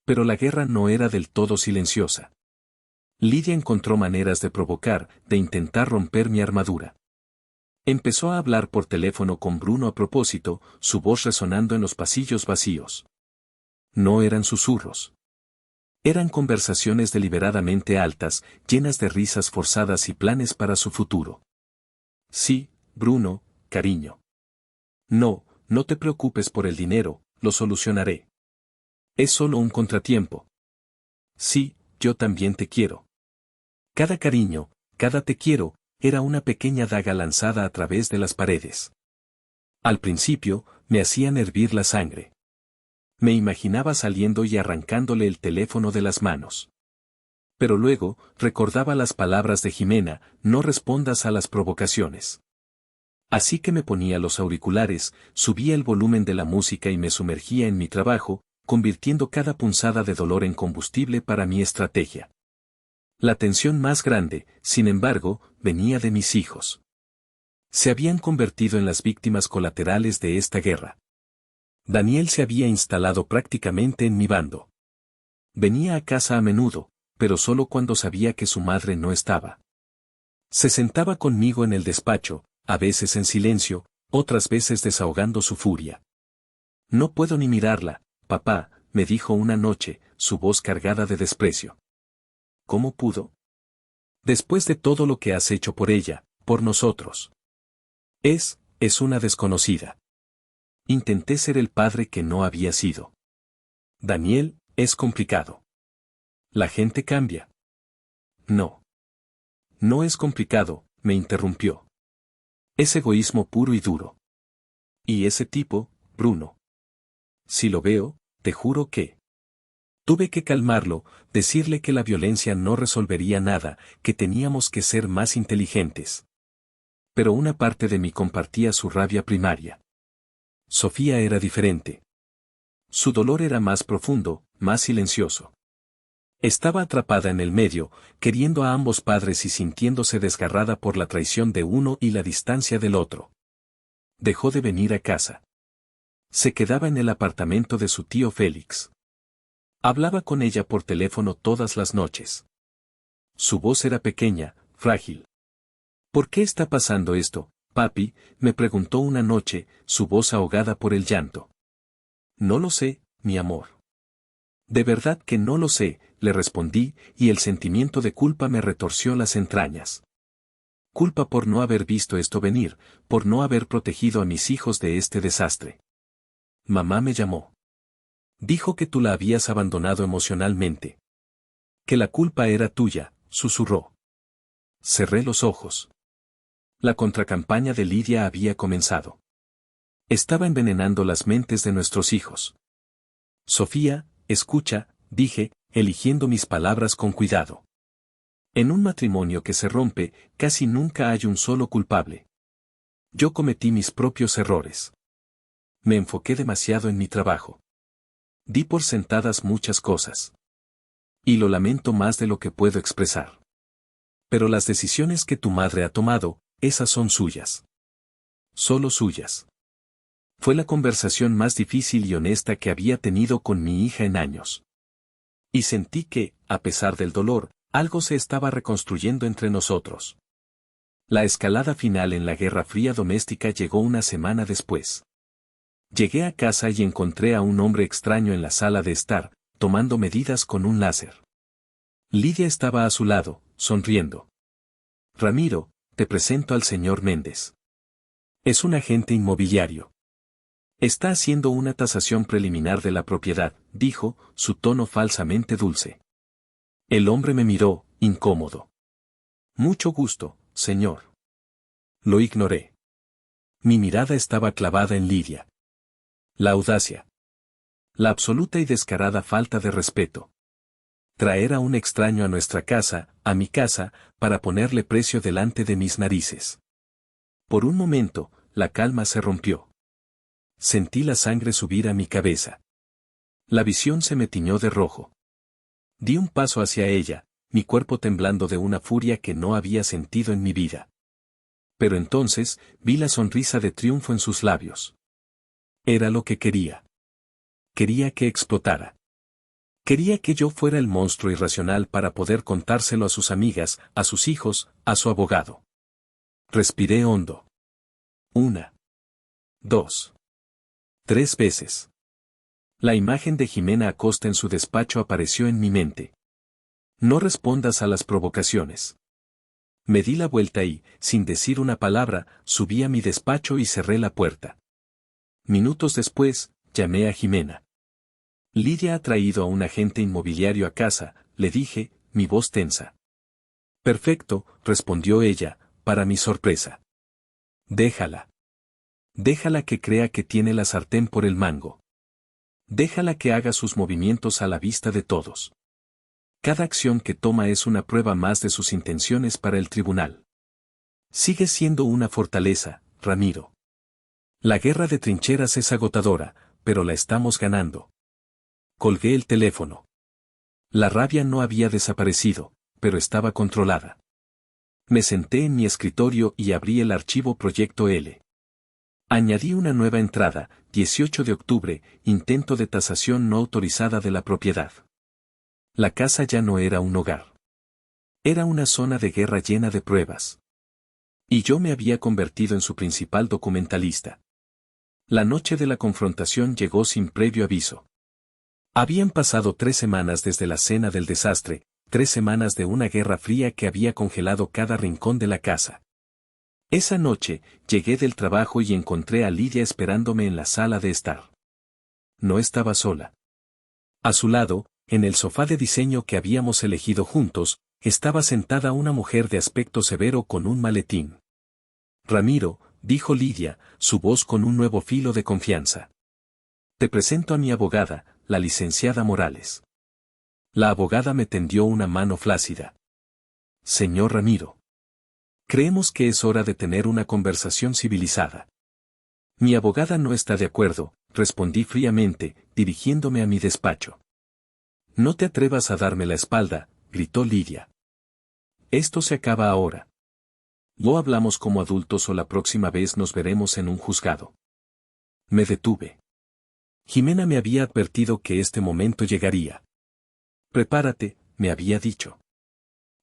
Pero la guerra no era del todo silenciosa. Lidia encontró maneras de provocar, de intentar romper mi armadura. Empezó a hablar por teléfono con Bruno a propósito, su voz resonando en los pasillos vacíos. No eran susurros. Eran conversaciones deliberadamente altas, llenas de risas forzadas y planes para su futuro. Sí, Bruno, cariño. No, no te preocupes por el dinero, lo solucionaré. Es solo un contratiempo. Sí, yo también te quiero. Cada cariño, cada te quiero, era una pequeña daga lanzada a través de las paredes. Al principio, me hacían hervir la sangre. Me imaginaba saliendo y arrancándole el teléfono de las manos. Pero luego, recordaba las palabras de Jimena, no respondas a las provocaciones. Así que me ponía los auriculares, subía el volumen de la música y me sumergía en mi trabajo, convirtiendo cada punzada de dolor en combustible para mi estrategia. La tensión más grande, sin embargo, venía de mis hijos. Se habían convertido en las víctimas colaterales de esta guerra. Daniel se había instalado prácticamente en mi bando. Venía a casa a menudo, pero solo cuando sabía que su madre no estaba. Se sentaba conmigo en el despacho, a veces en silencio, otras veces desahogando su furia. No puedo ni mirarla, papá, me dijo una noche, su voz cargada de desprecio. ¿Cómo pudo? Después de todo lo que has hecho por ella, por nosotros. Es una desconocida. Intenté ser el padre que no había sido. Daniel, es complicado. La gente cambia. No. No es complicado, me interrumpió. Es egoísmo puro y duro. Y ese tipo, Bruno. Si lo veo, te juro que... Tuve que calmarlo, decirle que la violencia no resolvería nada, que teníamos que ser más inteligentes. Pero una parte de mí compartía su rabia primaria. Sofía era diferente. Su dolor era más profundo, más silencioso. Estaba atrapada en el medio, queriendo a ambos padres y sintiéndose desgarrada por la traición de uno y la distancia del otro. Dejó de venir a casa. Se quedaba en el apartamento de su tío Félix. Hablaba con ella por teléfono todas las noches. Su voz era pequeña, frágil. ¿Por qué está pasando esto, papi?, me preguntó una noche, su voz ahogada por el llanto. No lo sé, mi amor. De verdad que no lo sé, le respondí, y el sentimiento de culpa me retorció las entrañas. Culpa por no haber visto esto venir, por no haber protegido a mis hijos de este desastre. Mamá me llamó. Dijo que tú la habías abandonado emocionalmente. Que la culpa era tuya, susurró. Cerré los ojos. La contracampaña de Lidia había comenzado. Estaba envenenando las mentes de nuestros hijos. Sofía, escucha, dije, eligiendo mis palabras con cuidado. En un matrimonio que se rompe, casi nunca hay un solo culpable. Yo cometí mis propios errores. Me enfoqué demasiado en mi trabajo. Di por sentadas muchas cosas. Y lo lamento más de lo que puedo expresar. Pero las decisiones que tu madre ha tomado, esas son suyas. Solo suyas. Fue la conversación más difícil y honesta que había tenido con mi hija en años. Y sentí que, a pesar del dolor, algo se estaba reconstruyendo entre nosotros. La escalada final en la Guerra Fría doméstica llegó una semana después. Llegué a casa y encontré a un hombre extraño en la sala de estar, tomando medidas con un láser. Lidia estaba a su lado, sonriendo. Ramiro, te presento al señor Méndez. Es un agente inmobiliario. Está haciendo una tasación preliminar de la propiedad, dijo, su tono falsamente dulce. El hombre me miró, incómodo. Mucho gusto, señor. Lo ignoré. Mi mirada estaba clavada en Lidia. La audacia. La absoluta y descarada falta de respeto. Traer a un extraño a nuestra casa, a mi casa, para ponerle precio delante de mis narices. Por un momento, la calma se rompió. Sentí la sangre subir a mi cabeza. La visión se me tiñó de rojo. Di un paso hacia ella, mi cuerpo temblando de una furia que no había sentido en mi vida. Pero entonces, vi la sonrisa de triunfo en sus labios. Era lo que quería. Quería que explotara. Quería que yo fuera el monstruo irracional para poder contárselo a sus amigas, a sus hijos, a su abogado. Respiré hondo. 1, 2, 3 veces. La imagen de Jimena Acosta en su despacho apareció en mi mente. No respondas a las provocaciones. Me di la vuelta y, sin decir una palabra, subí a mi despacho y cerré la puerta. Minutos después, llamé a Jimena. Lidia ha traído a un agente inmobiliario a casa, le dije, mi voz tensa. Perfecto, respondió ella, para mi sorpresa. Déjala. Déjala que crea que tiene la sartén por el mango. Déjala que haga sus movimientos a la vista de todos. Cada acción que toma es una prueba más de sus intenciones para el tribunal. Sigue siendo una fortaleza, Ramiro. La guerra de trincheras es agotadora, pero la estamos ganando. Colgué el teléfono. La rabia no había desaparecido, pero estaba controlada. Me senté en mi escritorio y abrí el archivo Proyecto L. Añadí una nueva entrada, 18 de octubre, intento de tasación no autorizada de la propiedad. La casa ya no era un hogar. Era una zona de guerra llena de pruebas. Y yo me había convertido en su principal documentalista. La noche de la confrontación llegó sin previo aviso. Habían pasado 3 semanas desde la escena del desastre, 3 semanas de una guerra fría que había congelado cada rincón de la casa. Esa noche, llegué del trabajo y encontré a Lidia esperándome en la sala de estar. No estaba sola. A su lado, en el sofá de diseño que habíamos elegido juntos, estaba sentada una mujer de aspecto severo con un maletín. Ramiro, dijo Lidia, su voz con un nuevo filo de confianza. Te presento a mi abogada, la licenciada Morales. La abogada me tendió una mano flácida. Señor Ramiro. Creemos que es hora de tener una conversación civilizada. Mi abogada no está de acuerdo, respondí fríamente, dirigiéndome a mi despacho. No te atrevas a darme la espalda, gritó Lidia. Esto se acaba ahora. No hablamos como adultos o la próxima vez nos veremos en un juzgado. Me detuve. Jimena me había advertido que este momento llegaría. Prepárate, me había dicho.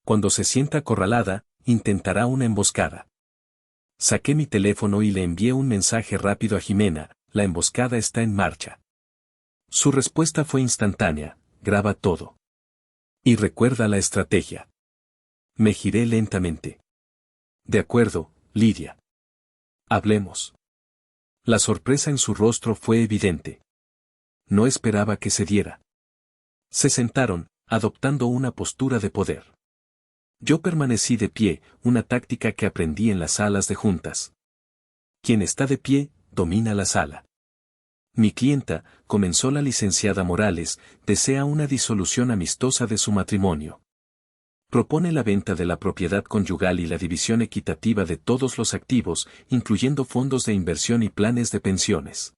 Cuando se sienta acorralada, intentará una emboscada. Saqué mi teléfono y le envié un mensaje rápido a Jimena, la emboscada está en marcha. Su respuesta fue instantánea: graba todo. Y recuerda la estrategia. Me giré lentamente. De acuerdo, Lidia. Hablemos. La sorpresa en su rostro fue evidente. No esperaba que se diera. Se sentaron, adoptando una postura de poder. Yo permanecí de pie, una táctica que aprendí en las salas de juntas. Quien está de pie, domina la sala. Mi clienta, comenzó la licenciada Morales, desea una disolución amistosa de su matrimonio. Propone la venta de la propiedad conyugal y la división equitativa de todos los activos, incluyendo fondos de inversión y planes de pensiones.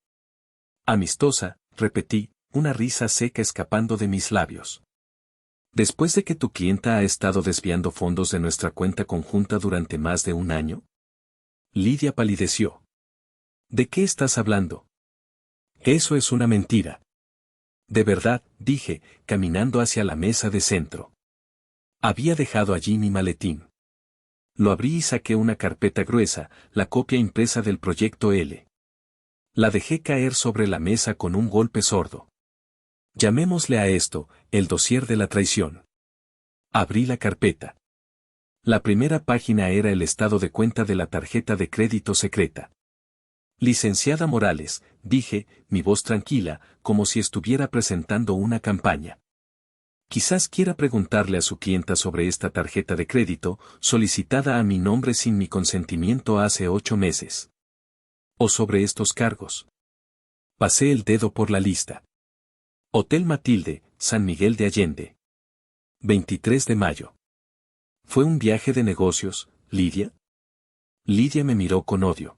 Amistosa, repetí, una risa seca escapando de mis labios. ¿Después de que tu clienta ha estado desviando fondos de nuestra cuenta conjunta durante más de un año? Lidia palideció. ¿De qué estás hablando? Eso es una mentira. De verdad, dije, caminando hacia la mesa de centro. Había dejado allí mi maletín. Lo abrí y saqué una carpeta gruesa, la copia impresa del proyecto L. La dejé caer sobre la mesa con un golpe sordo. Llamémosle a esto, el dossier de la traición. Abrí la carpeta. La primera página era el estado de cuenta de la tarjeta de crédito secreta. Licenciada Morales, dije, mi voz tranquila, como si estuviera presentando una campaña. Quizás quiera preguntarle a su clienta sobre esta tarjeta de crédito, solicitada a mi nombre sin mi consentimiento hace 8 meses. O sobre estos cargos. Pasé el dedo por la lista. Hotel Matilde, San Miguel de Allende. 23 de mayo. ¿Fue un viaje de negocios, Lidia? Lidia me miró con odio.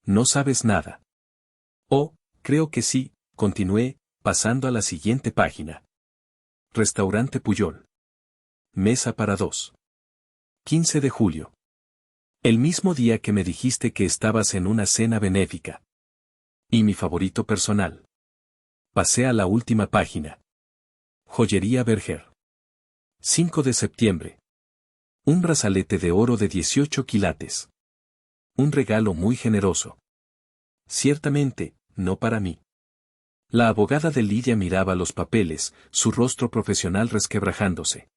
No sabes nada. Oh, creo que sí, continué, pasando a la siguiente página. Restaurante Puyol. Mesa para 2. 15 de julio. El mismo día que me dijiste que estabas en una cena benéfica. Y mi favorito personal. Pasé a la última página. Joyería Berger. 5 de septiembre. Un brazalete de oro de 18 quilates. Un regalo muy generoso. Ciertamente, no para mí. La abogada de Lidia miraba los papeles, su rostro profesional resquebrajándose.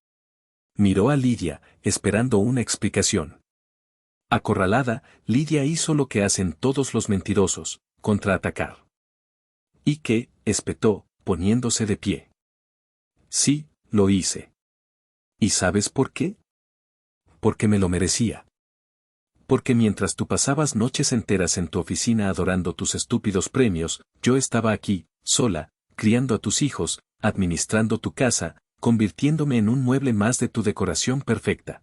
Miró a Lidia, esperando una explicación. Acorralada, Lidia hizo lo que hacen todos los mentirosos, contraatacar. ¿Y qué?, espetó, poniéndose de pie. Sí, lo hice. ¿Y sabes por qué? Porque me lo merecía. Porque mientras tú pasabas noches enteras en tu oficina adorando tus estúpidos premios, yo estaba aquí, sola, criando a tus hijos, administrando tu casa, convirtiéndome en un mueble más de tu decoración perfecta.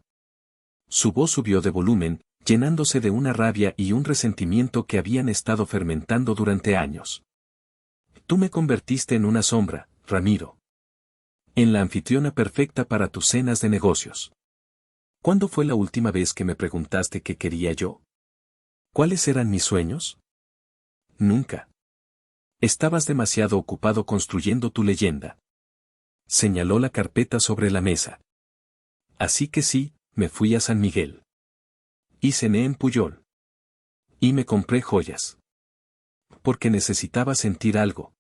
Su voz subió de volumen, llenándose de una rabia y un resentimiento que habían estado fermentando durante años. Tú me convertiste en una sombra, Ramiro. En la anfitriona perfecta para tus cenas de negocios. ¿Cuándo fue la última vez que me preguntaste qué quería yo? ¿Cuáles eran mis sueños? Nunca. Estabas demasiado ocupado construyendo tu leyenda. Señaló la carpeta sobre la mesa. Así que sí, me fui a San Miguel. Y cené en Puyol. Y me compré joyas. Porque necesitaba sentir algo.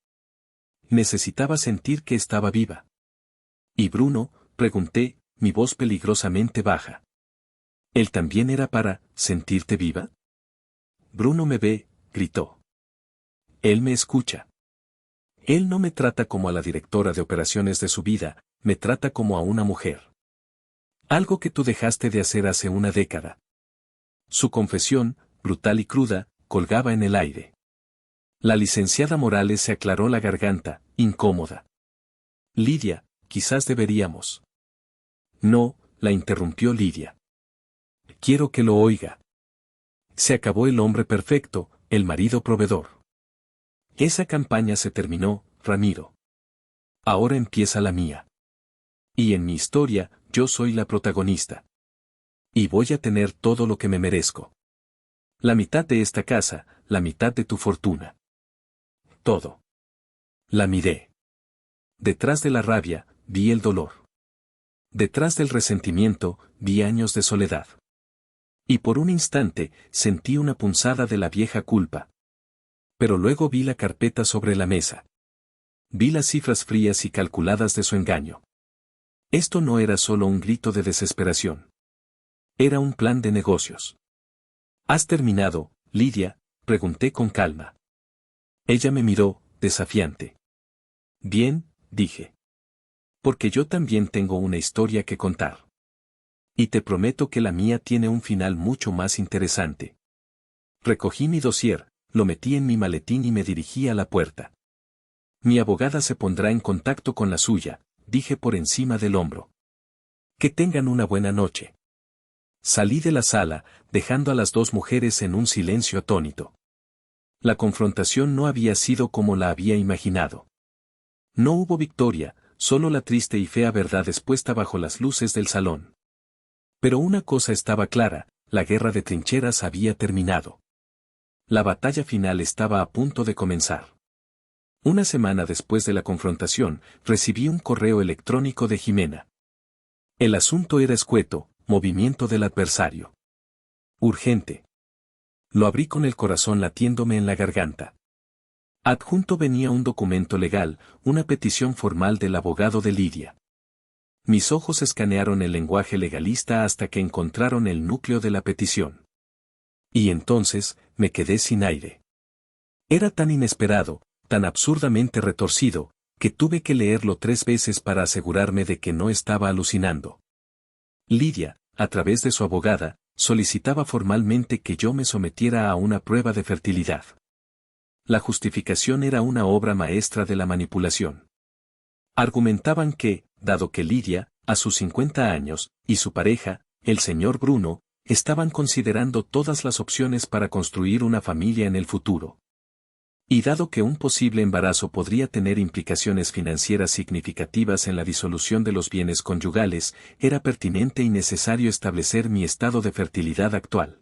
Necesitaba sentir que estaba viva. ¿Y Bruno?, pregunté, mi voz peligrosamente baja. ¿Él también era para sentirte viva? Bruno me ve, gritó. Él me escucha. Él no me trata como a la directora de operaciones de su vida, me trata como a una mujer. Algo que tú dejaste de hacer hace una década. Su confesión, brutal y cruda, colgaba en el aire. La licenciada Morales se aclaró la garganta, incómoda. Lidia, quizás deberíamos. No, la interrumpió Lidia. Quiero que lo oiga. Se acabó el hombre perfecto, el marido proveedor. Esa campaña se terminó, Ramiro. Ahora empieza la mía. Y en mi historia, yo soy la protagonista. Y voy a tener todo lo que me merezco. La mitad de esta casa, la mitad de tu fortuna. Todo. La miré. Detrás de la rabia, vi el dolor. Detrás del resentimiento, vi años de soledad. Y por un instante, sentí una punzada de la vieja culpa. Pero luego vi la carpeta sobre la mesa. Vi las cifras frías y calculadas de su engaño. Esto no era solo un grito de desesperación. Era un plan de negocios. ¿Has terminado, Lidia?, pregunté con calma. Ella me miró, desafiante. Bien, dije. Porque yo también tengo una historia que contar. Y te prometo que la mía tiene un final mucho más interesante. Recogí mi dossier, lo metí en mi maletín y me dirigí a la puerta. Mi abogada se pondrá en contacto con la suya, dije por encima del hombro. Que tengan una buena noche. Salí de la sala, dejando a las dos mujeres en un silencio atónito. La confrontación no había sido como la había imaginado. No hubo victoria, solo la triste y fea verdad expuesta bajo las luces del salón. Pero una cosa estaba clara, la guerra de trincheras había terminado. La batalla final estaba a punto de comenzar. Una semana después de la confrontación, recibí un correo electrónico de Jimena. El asunto era escueto, movimiento del adversario. Urgente. Lo abrí con el corazón latiéndome en la garganta. Adjunto venía un documento legal, una petición formal del abogado de Lidia. Mis ojos escanearon el lenguaje legalista hasta que encontraron el núcleo de la petición. Y entonces, me quedé sin aire. Era tan inesperado, tan absurdamente retorcido, que tuve que leerlo 3 veces para asegurarme de que no estaba alucinando. Lidia, a través de su abogada, solicitaba formalmente que yo me sometiera a una prueba de fertilidad. La justificación era una obra maestra de la manipulación. Argumentaban que, dado que Lidia, a sus 50 años, y su pareja, el señor Bruno, estaban considerando todas las opciones para construir una familia en el futuro. Y dado que un posible embarazo podría tener implicaciones financieras significativas en la disolución de los bienes conyugales, era pertinente y necesario establecer mi estado de fertilidad actual.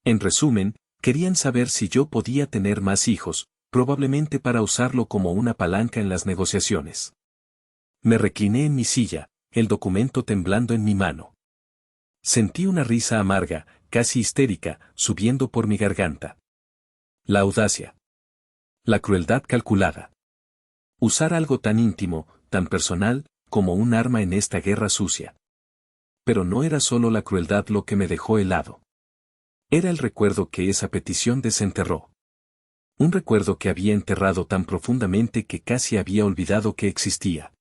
En resumen, querían saber si yo podía tener más hijos, probablemente para usarlo como una palanca en las negociaciones. Me recliné en mi silla, el documento temblando en mi mano. Sentí una risa amarga, casi histérica, subiendo por mi garganta. La audacia. La crueldad calculada. Usar algo tan íntimo, tan personal, como un arma en esta guerra sucia. Pero no era solo la crueldad lo que me dejó helado. Era el recuerdo que esa petición desenterró. Un recuerdo que había enterrado tan profundamente que casi había olvidado que existía.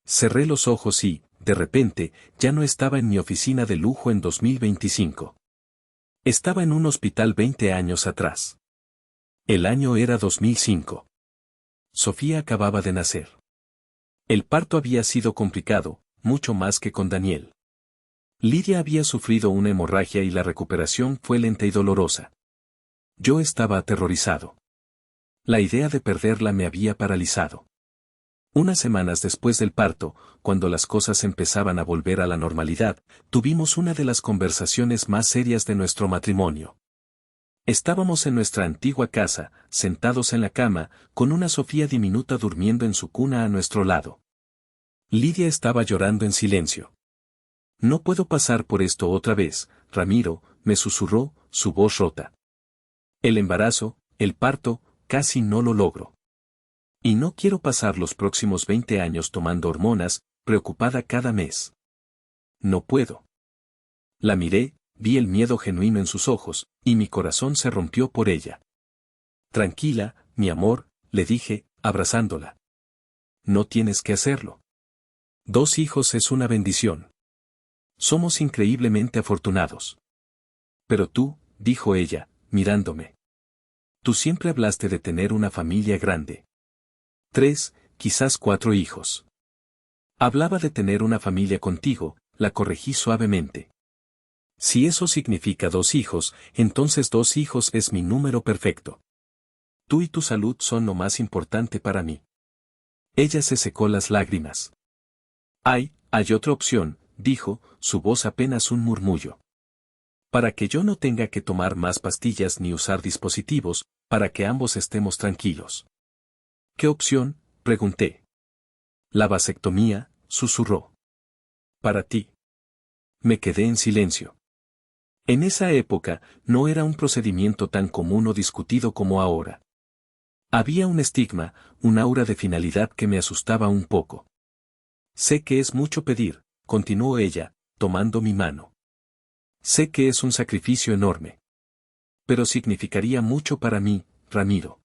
Cerré los ojos y, de repente, ya no estaba en mi oficina de lujo en 2025. Estaba en un hospital 20 años atrás. El año era 2005. Sofía acababa de nacer. El parto había sido complicado, mucho más que con Daniel. Lidia había sufrido una hemorragia y la recuperación fue lenta y dolorosa. Yo estaba aterrorizado. La idea de perderla me había paralizado. Unas semanas después del parto, cuando las cosas empezaban a volver a la normalidad, tuvimos una de las conversaciones más serias de nuestro matrimonio. Estábamos en nuestra antigua casa, sentados en la cama, con una Sofía diminuta durmiendo en su cuna a nuestro lado. Lidia estaba llorando en silencio. No puedo pasar por esto otra vez, Ramiro, me susurró, su voz rota. El embarazo, el parto, casi no lo logro. Y no quiero pasar los próximos 20 años tomando hormonas, preocupada cada mes. No puedo. La miré, vi el miedo genuino en sus ojos, y mi corazón se rompió por ella. Tranquila, mi amor, le dije, abrazándola. No tienes que hacerlo. 2 hijos es una bendición. Somos increíblemente afortunados. Pero tú, dijo ella, mirándome. Tú siempre hablaste de tener una familia grande. 3, quizás 4 hijos. Hablaba de tener una familia contigo, la corregí suavemente. Si eso significa 2 hijos, entonces 2 hijos es mi número perfecto. Tú y tu salud son lo más importante para mí. Ella se secó las lágrimas. Hay otra opción, dijo, su voz apenas un murmullo. Para que yo no tenga que tomar más pastillas ni usar dispositivos, para que ambos estemos tranquilos. ¿Qué opción?, pregunté. La vasectomía, susurró. Para ti. Me quedé en silencio. En esa época, no era un procedimiento tan común o discutido como ahora. Había un estigma, un aura de finalidad que me asustaba un poco. Sé que es mucho pedir, continuó ella, tomando mi mano. Sé que es un sacrificio enorme. Pero significaría mucho para mí, Ramiro.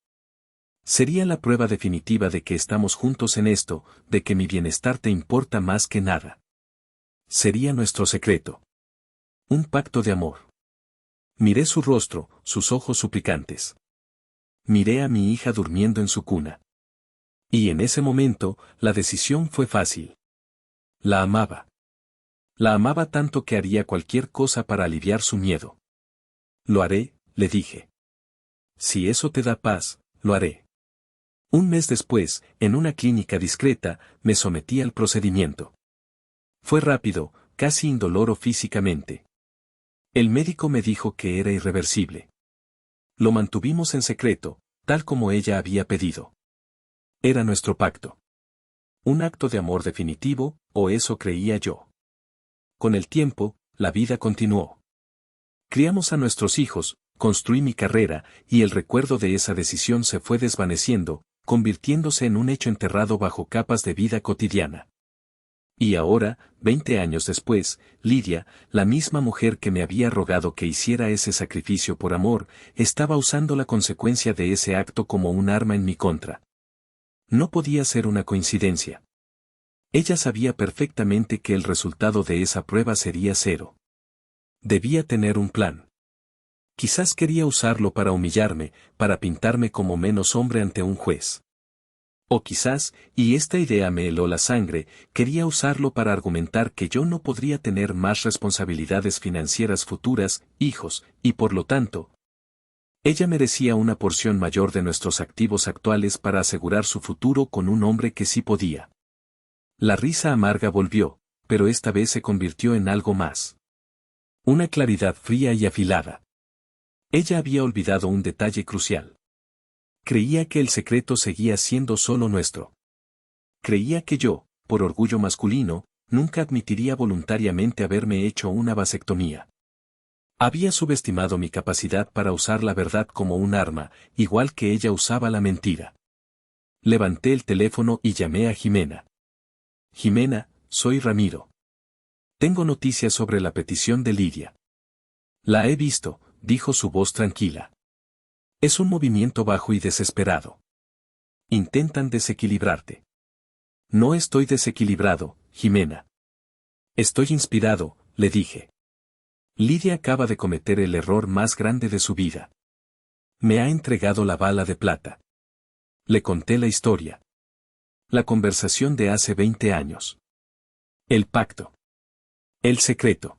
Sería la prueba definitiva de que estamos juntos en esto, de que mi bienestar te importa más que nada. Sería nuestro secreto. Un pacto de amor. Miré su rostro, sus ojos suplicantes. Miré a mi hija durmiendo en su cuna. Y en ese momento, la decisión fue fácil. La amaba. La amaba tanto que haría cualquier cosa para aliviar su miedo. Lo haré, le dije. Si eso te da paz, lo haré. Un mes después, en una clínica discreta, me sometí al procedimiento. Fue rápido, casi indoloro físicamente. El médico me dijo que era irreversible. Lo mantuvimos en secreto, tal como ella había pedido. Era nuestro pacto. Un acto de amor definitivo, o eso creía yo. Con el tiempo, la vida continuó. Criamos a nuestros hijos, construí mi carrera, y el recuerdo de esa decisión se fue desvaneciendo, convirtiéndose en un hecho enterrado bajo capas de vida cotidiana. Y ahora, 20 años después, Lidia, la misma mujer que me había rogado que hiciera ese sacrificio por amor, estaba usando la consecuencia de ese acto como un arma en mi contra. No podía ser una coincidencia. Ella sabía perfectamente que el resultado de esa prueba sería cero. Debía tener un plan. Quizás quería usarlo para humillarme, para pintarme como menos hombre ante un juez. O quizás, y esta idea me heló la sangre, quería usarlo para argumentar que yo no podría tener más responsabilidades financieras futuras, hijos, y por lo tanto, ella merecía una porción mayor de nuestros activos actuales para asegurar su futuro con un hombre que sí podía. La risa amarga volvió, pero esta vez se convirtió en algo más. Una claridad fría y afilada. Ella había olvidado un detalle crucial. Creía que el secreto seguía siendo solo nuestro. Creía que yo, por orgullo masculino, nunca admitiría voluntariamente haberme hecho una vasectomía. Había subestimado mi capacidad para usar la verdad como un arma, igual que ella usaba la mentira. Levanté el teléfono y llamé a Jimena. Jimena, soy Ramiro. Tengo noticias sobre la petición de Lidia. La he visto, dijo su voz tranquila. Es un movimiento bajo y desesperado. Intentan desequilibrarte. No estoy desequilibrado, Jimena. Estoy inspirado, le dije. Lidia acaba de cometer el error más grande de su vida. Me ha entregado la bala de plata. Le conté la historia. La conversación de hace 20 años. El pacto. El secreto.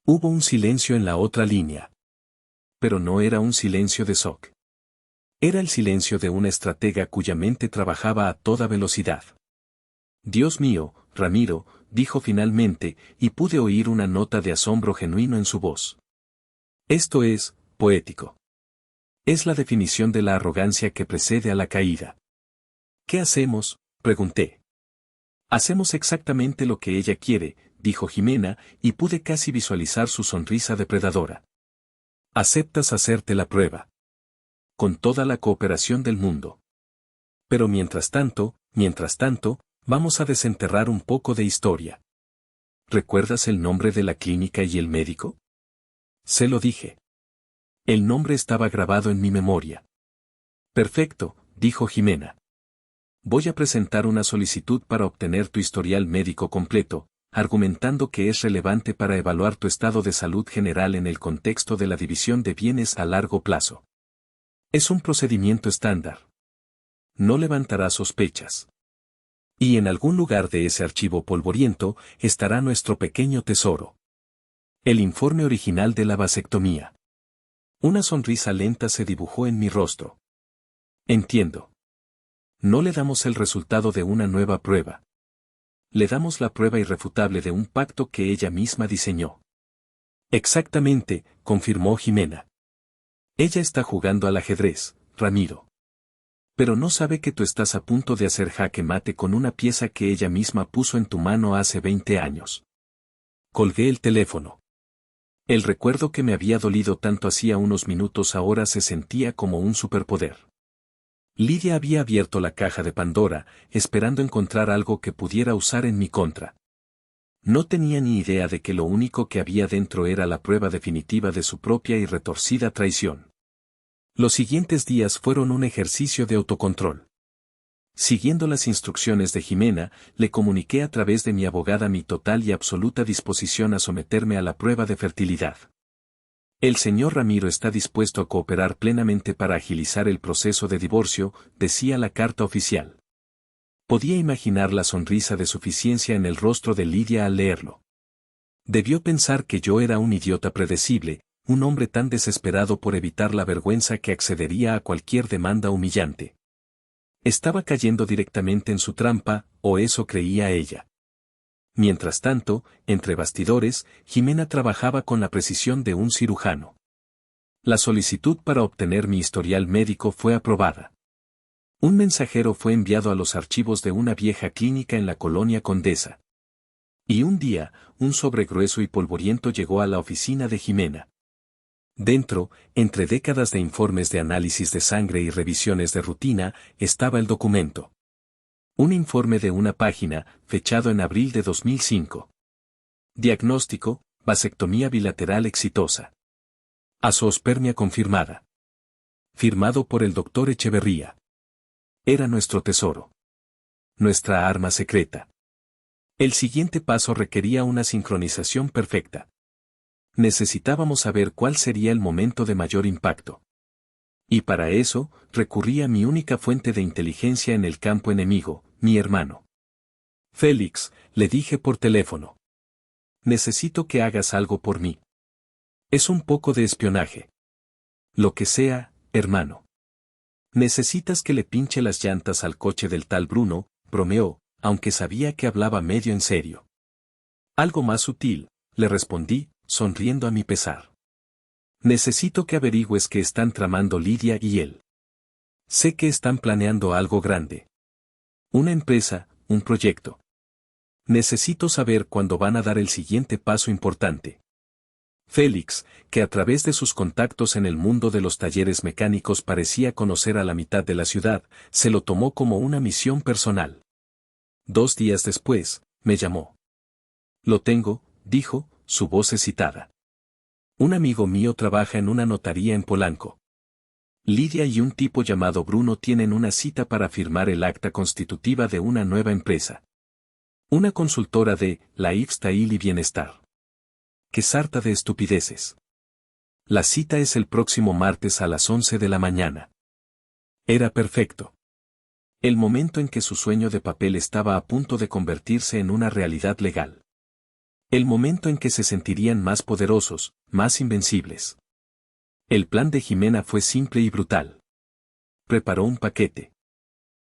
Hubo un silencio en la otra línea. Pero no era un silencio de shock. Era el silencio de una estratega cuya mente trabajaba a toda velocidad. Dios mío, Ramiro, dijo finalmente, y pude oír una nota de asombro genuino en su voz. Esto es, poético. Es la definición de la arrogancia que precede a la caída. ¿Qué hacemos?, pregunté. Hacemos exactamente lo que ella quiere, dijo Jimena, y pude casi visualizar su sonrisa depredadora. Aceptas hacerte la prueba. Con toda la cooperación del mundo. Pero mientras tanto, vamos a desenterrar un poco de historia. ¿Recuerdas el nombre de la clínica y el médico? Se lo dije. El nombre estaba grabado en mi memoria. Perfecto, dijo Jimena. Voy a presentar una solicitud para obtener tu historial médico completo, argumentando que es relevante para evaluar tu estado de salud general en el contexto de la división de bienes a largo plazo. Es un procedimiento estándar. No levantará sospechas. Y en algún lugar de ese archivo polvoriento estará nuestro pequeño tesoro. El informe original de la vasectomía. Una sonrisa lenta se dibujó en mi rostro. Entiendo. No le damos el resultado de una nueva prueba. Le damos la prueba irrefutable de un pacto que ella misma diseñó. Exactamente, confirmó Jimena. Ella está jugando al ajedrez, Ramiro. Pero no sabe que tú estás a punto de hacer jaque mate con una pieza que ella misma puso en tu mano hace 20 años. Colgué el teléfono. El recuerdo que me había dolido tanto hacía unos minutos ahora se sentía como un superpoder. Lidia había abierto la caja de Pandora, esperando encontrar algo que pudiera usar en mi contra. No tenía ni idea de que lo único que había dentro era la prueba definitiva de su propia y retorcida traición. Los siguientes días fueron un ejercicio de autocontrol. Siguiendo las instrucciones de Jimena, le comuniqué a través de mi abogada mi total y absoluta disposición a someterme a la prueba de fertilidad. El señor Ramiro está dispuesto a cooperar plenamente para agilizar el proceso de divorcio, decía la carta oficial. Podía imaginar la sonrisa de suficiencia en el rostro de Lidia al leerlo. Debió pensar que yo era un idiota predecible, un hombre tan desesperado por evitar la vergüenza que accedería a cualquier demanda humillante. Estaba cayendo directamente en su trampa, o eso creía ella. Mientras tanto, entre bastidores, Jimena trabajaba con la precisión de un cirujano. La solicitud para obtener mi historial médico fue aprobada. Un mensajero fue enviado a los archivos de una vieja clínica en la colonia Condesa. Y un día, un sobre grueso y polvoriento llegó a la oficina de Jimena. Dentro, entre décadas de informes de análisis de sangre y revisiones de rutina, estaba el documento. Un informe de una página, fechado en abril de 2005. Diagnóstico: vasectomía bilateral exitosa. Azoospermia confirmada. Firmado por el doctor Echeverría. Era nuestro tesoro. Nuestra arma secreta. El siguiente paso requería una sincronización perfecta. Necesitábamos saber cuál sería el momento de mayor impacto. Y para eso, recurrí a mi única fuente de inteligencia en el campo enemigo, mi hermano. Félix, le dije por teléfono. Necesito que hagas algo por mí. Es un poco de espionaje. Lo que sea, hermano. Necesitas que le pinche las llantas al coche del tal Bruno, bromeó, aunque sabía que hablaba medio en serio. Algo más sutil, le respondí, sonriendo a mi pesar. Necesito que averigües qué están tramando Lidia y él. Sé que están planeando algo grande. Una empresa, un proyecto. Necesito saber cuándo van a dar el siguiente paso importante. Félix, que a través de sus contactos en el mundo de los talleres mecánicos parecía conocer a la mitad de la ciudad, se lo tomó como una misión personal. 2 días después, me llamó. Lo tengo, dijo, su voz excitada. Un amigo mío trabaja en una notaría en Polanco. Lidia y un tipo llamado Bruno tienen una cita para firmar el acta constitutiva de una nueva empresa. Una consultora de lifestyle y bienestar. ¡Qué sarta de estupideces! La cita es el próximo martes a las 11 de la mañana. Era perfecto. El momento en que su sueño de papel estaba a punto de convertirse en una realidad legal. El momento en que se sentirían más poderosos, más invencibles. El plan de Jimena fue simple y brutal. Preparó un paquete.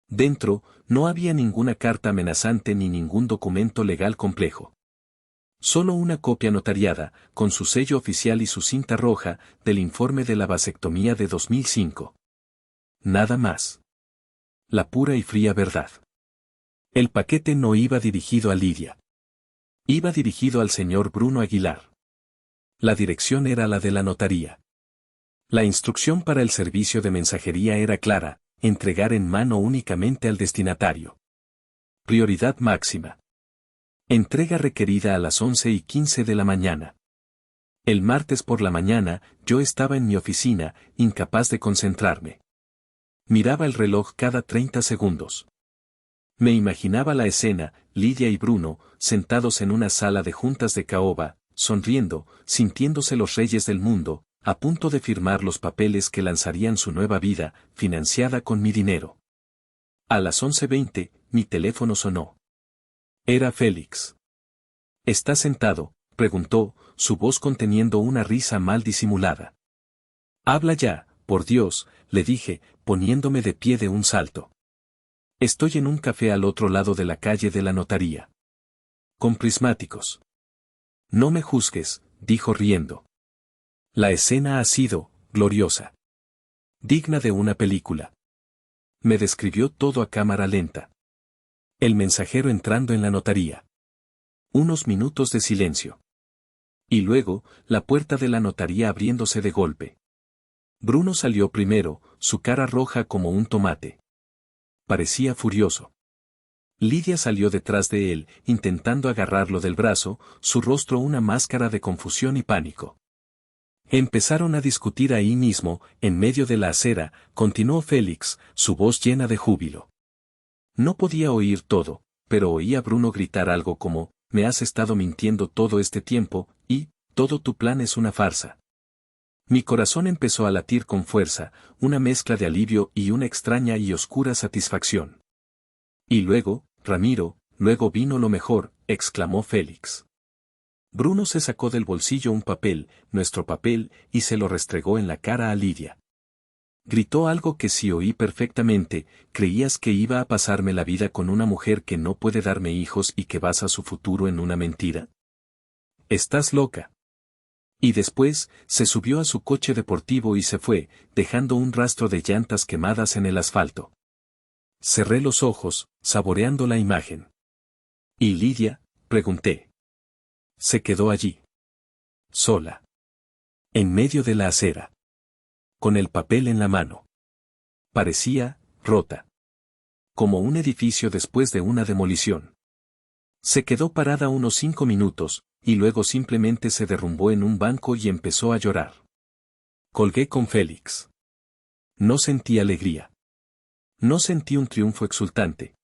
Dentro, no había ninguna carta amenazante ni ningún documento legal complejo. Solo una copia notariada, con su sello oficial y su cinta roja, del informe de la vasectomía de 2005. Nada más. La pura y fría verdad. El paquete no iba dirigido a Lidia. Iba dirigido al señor Bruno Aguilar. La dirección era la de la notaría. La instrucción para el servicio de mensajería era clara: entregar en mano únicamente al destinatario. Prioridad máxima. Entrega requerida a las 11:15 de la mañana. El martes por la mañana, yo estaba en mi oficina, incapaz de concentrarme. Miraba el reloj cada 30 segundos. Me imaginaba la escena: Lidia y Bruno, sentados en una sala de juntas de caoba, sonriendo, sintiéndose los reyes del mundo, a punto de firmar los papeles que lanzarían su nueva vida, financiada con mi dinero. A las 11:20, mi teléfono sonó. Era Félix. ¿Está sentado?, preguntó, su voz conteniendo una risa mal disimulada. Habla ya, por Dios, le dije, poniéndome de pie de un salto. Estoy en un café al otro lado de la calle de la notaría. Con prismáticos. No me juzgues, dijo riendo. La escena ha sido gloriosa. Digna de una película. Me describió todo a cámara lenta. El mensajero entrando en la notaría. Unos minutos de silencio. Y luego, la puerta de la notaría abriéndose de golpe. Bruno salió primero, su cara roja como un tomate. parecía furioso. Lidia salió detrás de él, intentando agarrarlo del brazo, su rostro una máscara de confusión y pánico. Empezaron a discutir ahí mismo, en medio de la acera, continuó Félix, su voz llena de júbilo. No podía oír todo, pero oía a Bruno gritar algo como, me has estado mintiendo todo este tiempo, y, todo tu plan es una farsa. Mi corazón empezó a latir con fuerza, una mezcla de alivio y una extraña y oscura satisfacción. Y luego, Ramiro, luego vino lo mejor, exclamó Félix. Bruno se sacó del bolsillo un papel, nuestro papel, y se lo restregó en la cara a Lidia. Gritó algo que sí oí perfectamente, ¿creías que iba a pasarme la vida con una mujer que no puede darme hijos y que basa su futuro en una mentira? Estás loca. Y después, se subió a su coche deportivo y se fue, dejando un rastro de llantas quemadas en el asfalto. Cerré los ojos, saboreando la imagen. ¿Y Lidia? Pregunté. Se quedó allí. Sola. En medio de la acera. Con el papel en la mano. Parecía, rota. Como un edificio después de una demolición. Se quedó parada unos 5 minutos, y luego simplemente se derrumbó en un banco y empezó a llorar. Colgué con Félix. No sentí alegría. No sentí un triunfo exultante.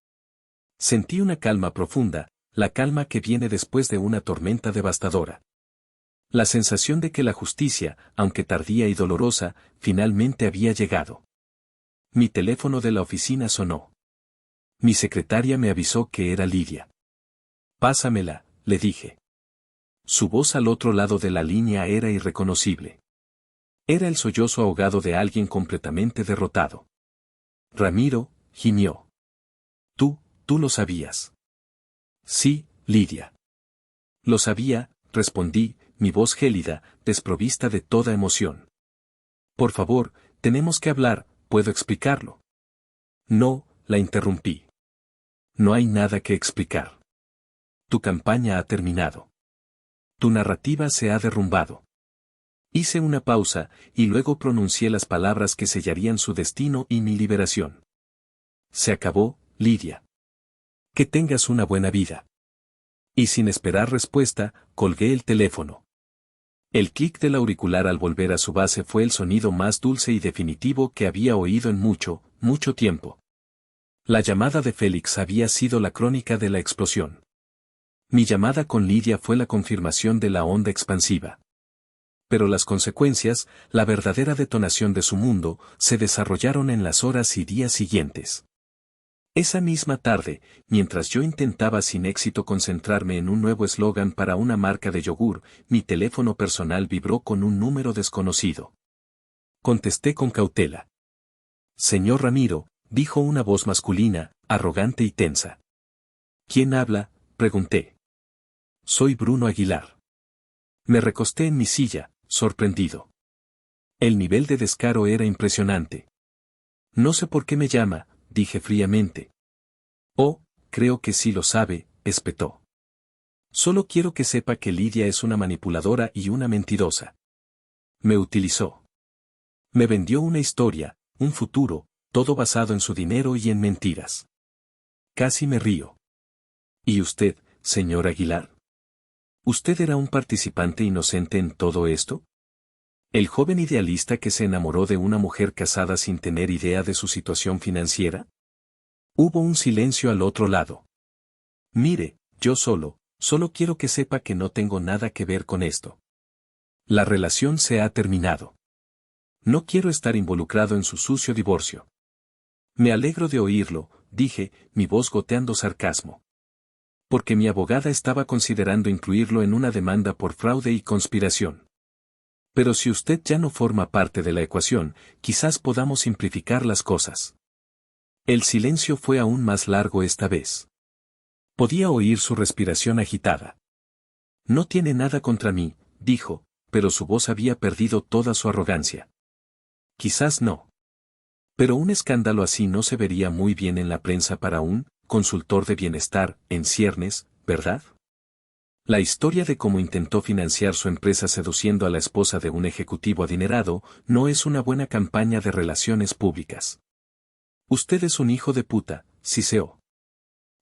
Sentí una calma profunda, la calma que viene después de una tormenta devastadora. La sensación de que la justicia, aunque tardía y dolorosa, finalmente había llegado. Mi teléfono de la oficina sonó. Mi secretaria me avisó que era Lidia. Pásamela, le dije. Su voz al otro lado de la línea era irreconocible. Era el sollozo ahogado de alguien completamente derrotado. Ramiro, gimió. Tú lo sabías. Sí, Lidia. Lo sabía, respondí, mi voz gélida, desprovista de toda emoción. Por favor, tenemos que hablar, ¿puedo explicarlo? No, la interrumpí. No hay nada que explicar. Tu campaña ha terminado. Tu narrativa se ha derrumbado. Hice una pausa, y luego pronuncié las palabras que sellarían su destino y mi liberación. Se acabó, Lidia. Que tengas una buena vida. Y sin esperar respuesta, colgué el teléfono. El clic del auricular al volver a su base fue el sonido más dulce y definitivo que había oído en mucho tiempo. La llamada de Félix había sido la crónica de la explosión. Mi llamada con Lidia fue la confirmación de la onda expansiva. Pero las consecuencias, la verdadera detonación de su mundo, se desarrollaron en las horas y días siguientes. Esa misma tarde, mientras yo intentaba sin éxito concentrarme en un nuevo eslogan para una marca de yogur, mi teléfono personal vibró con un número desconocido. Contesté con cautela. Señor Ramiro, dijo una voz masculina, arrogante y tensa. ¿Quién habla?, pregunté. Soy Bruno Aguilar. Me recosté en mi silla, sorprendido. El nivel de descaro era impresionante. No sé por qué me llama, dije fríamente. Oh, creo que sí lo sabe, espetó. Solo quiero que sepa que Lidia es una manipuladora y una mentirosa. Me utilizó. Me vendió una historia, un futuro, todo basado en su dinero y en mentiras. Casi me río. ¿Y usted, señor Aguilar? ¿Usted era un participante inocente en todo esto? ¿El joven idealista que se enamoró de una mujer casada sin tener idea de su situación financiera? Hubo un silencio al otro lado. Mire, yo solo quiero que sepa que no tengo nada que ver con esto. La relación se ha terminado. No quiero estar involucrado en su sucio divorcio. Me alegro de oírlo, dije, mi voz goteando sarcasmo. Porque mi abogada estaba considerando incluirlo en una demanda por fraude y conspiración. Pero si usted ya no forma parte de la ecuación, quizás podamos simplificar las cosas. El silencio fue aún más largo esta vez. Podía oír su respiración agitada. No tiene nada contra mí, dijo, pero su voz había perdido toda su arrogancia. Quizás no. Pero un escándalo así no se vería muy bien en la prensa para un consultor de bienestar, en ciernes, ¿verdad? La historia de cómo intentó financiar su empresa seduciendo a la esposa de un ejecutivo adinerado no es una buena campaña de relaciones públicas. Usted es un hijo de puta, siseó.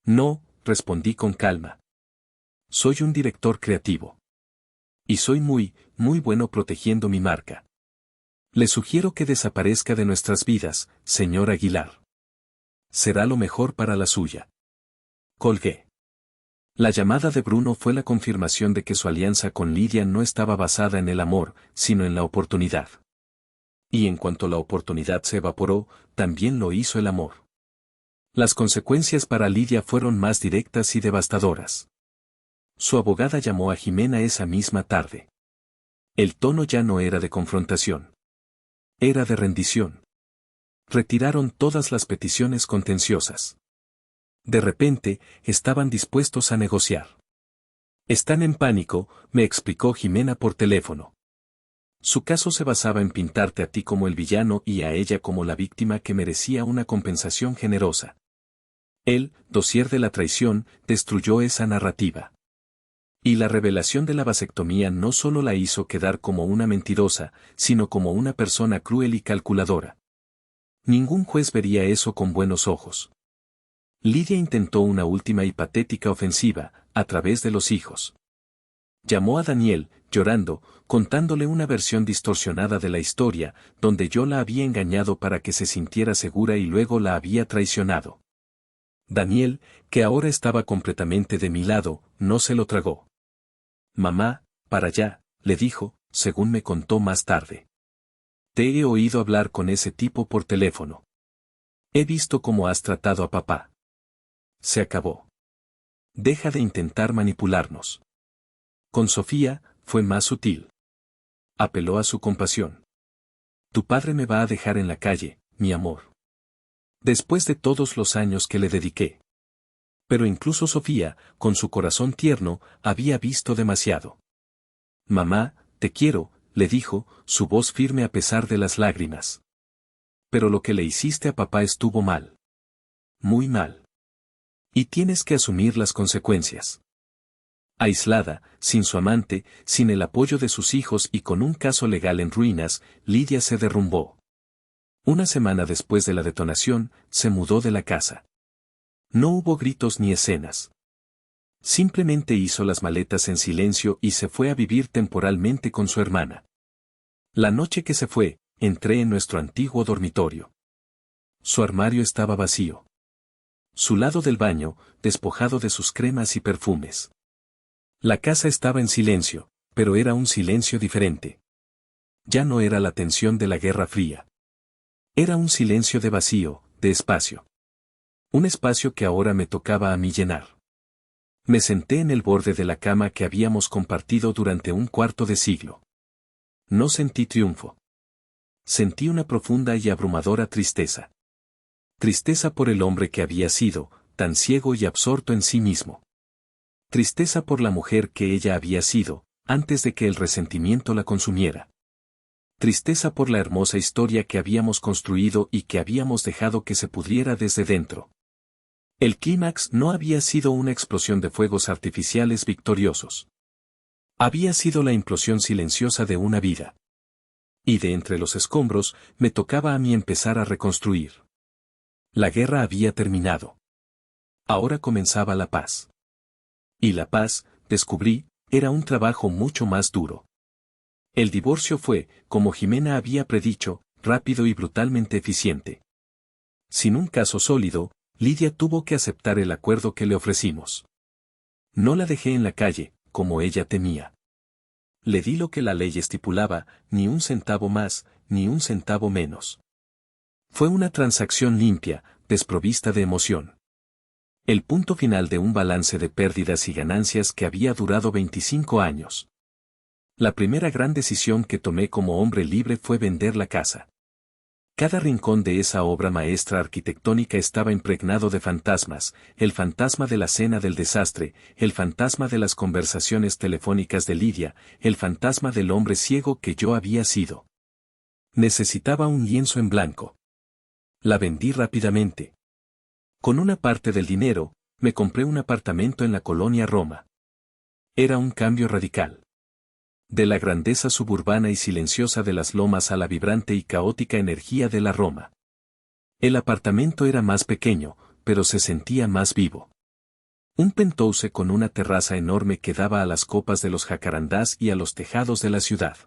No, respondí con calma. Soy un director creativo. Y soy muy bueno protegiendo mi marca. Le sugiero que desaparezca de nuestras vidas, señor Aguilar. Será lo mejor para la suya. Colgué. La llamada de Bruno fue la confirmación de que su alianza con Lidia no estaba basada en el amor, sino en la oportunidad. Y en cuanto la oportunidad se evaporó, también lo hizo el amor. Las consecuencias para Lidia fueron más directas y devastadoras. Su abogada llamó a Jimena esa misma tarde. El tono ya no era de confrontación. Era de rendición. Retiraron todas las peticiones contenciosas. De repente, estaban dispuestos a negociar. Están en pánico, me explicó Jimena por teléfono. Su caso se basaba en pintarte a ti como el villano y a ella como la víctima que merecía una compensación generosa. El dossier de la traición destruyó esa narrativa. Y la revelación de la vasectomía no solo la hizo quedar como una mentirosa, sino como una persona cruel y calculadora. Ningún juez vería eso con buenos ojos. Lidia intentó una última y patética ofensiva, a través de los hijos. Llamó a Daniel, llorando, contándole una versión distorsionada de la historia, donde yo la había engañado para que se sintiera segura y luego la había traicionado. Daniel, que ahora estaba completamente de mi lado, no se lo tragó. Mamá, para allá, le dijo, según me contó más tarde. Te he oído hablar con ese tipo por teléfono. He visto cómo has tratado a papá. Se acabó. Deja de intentar manipularnos. Con Sofía, fue más sutil. Apeló a su compasión. Tu padre me va a dejar en la calle, mi amor. Después de todos los años que le dediqué. Pero incluso Sofía, con su corazón tierno, había visto demasiado. Mamá, te quiero, le dijo, su voz firme a pesar de las lágrimas. Pero lo que le hiciste a papá estuvo mal. Muy mal. Y tienes que asumir las consecuencias. Aislada, sin su amante, sin el apoyo de sus hijos y con un caso legal en ruinas, Lidia se derrumbó. Una semana después de la detonación, se mudó de la casa. No hubo gritos ni escenas. Simplemente hizo las maletas en silencio y se fue a vivir temporalmente con su hermana. La noche que se fue, entré en nuestro antiguo dormitorio. Su armario estaba vacío. Su lado del baño, despojado de sus cremas y perfumes. La casa estaba en silencio, pero era un silencio diferente. Ya no era la tensión de la Guerra Fría. Era un silencio de vacío, de espacio. Un espacio que ahora me tocaba a mí llenar. Me senté en el borde de la cama que habíamos compartido durante un cuarto de siglo. No sentí triunfo. Sentí una profunda y abrumadora tristeza. Tristeza por el hombre que había sido, tan ciego y absorto en sí mismo. Tristeza por la mujer que ella había sido, antes de que el resentimiento la consumiera. Tristeza por la hermosa historia que habíamos construido y que habíamos dejado que se pudriera desde dentro. El clímax no había sido una explosión de fuegos artificiales victoriosos. Había sido la implosión silenciosa de una vida. Y de entre los escombros, me tocaba a mí empezar a reconstruir. La guerra había terminado. Ahora comenzaba la paz. Y la paz, descubrí, era un trabajo mucho más duro. El divorcio fue, como Jimena había predicho, rápido y brutalmente eficiente. Sin un caso sólido, Lidia tuvo que aceptar el acuerdo que le ofrecimos. No la dejé en la calle, como ella temía. Le di lo que la ley estipulaba, ni un centavo más, ni un centavo menos. Fue una transacción limpia, desprovista de emoción. El punto final de un balance de pérdidas y ganancias que había durado 25 años. La primera gran decisión que tomé como hombre libre fue vender la casa. Cada rincón de esa obra maestra arquitectónica estaba impregnado de fantasmas, el fantasma de la cena del desastre, el fantasma de las conversaciones telefónicas de Lidia, el fantasma del hombre ciego que yo había sido. Necesitaba un lienzo en blanco. La vendí rápidamente. Con una parte del dinero, me compré un apartamento en la colonia Roma. Era un cambio radical. De la grandeza suburbana y silenciosa de las lomas a la vibrante y caótica energía de la Roma. El apartamento era más pequeño, pero se sentía más vivo. Un penthouse con una terraza enorme que daba a las copas de los jacarandás y a los tejados de la ciudad.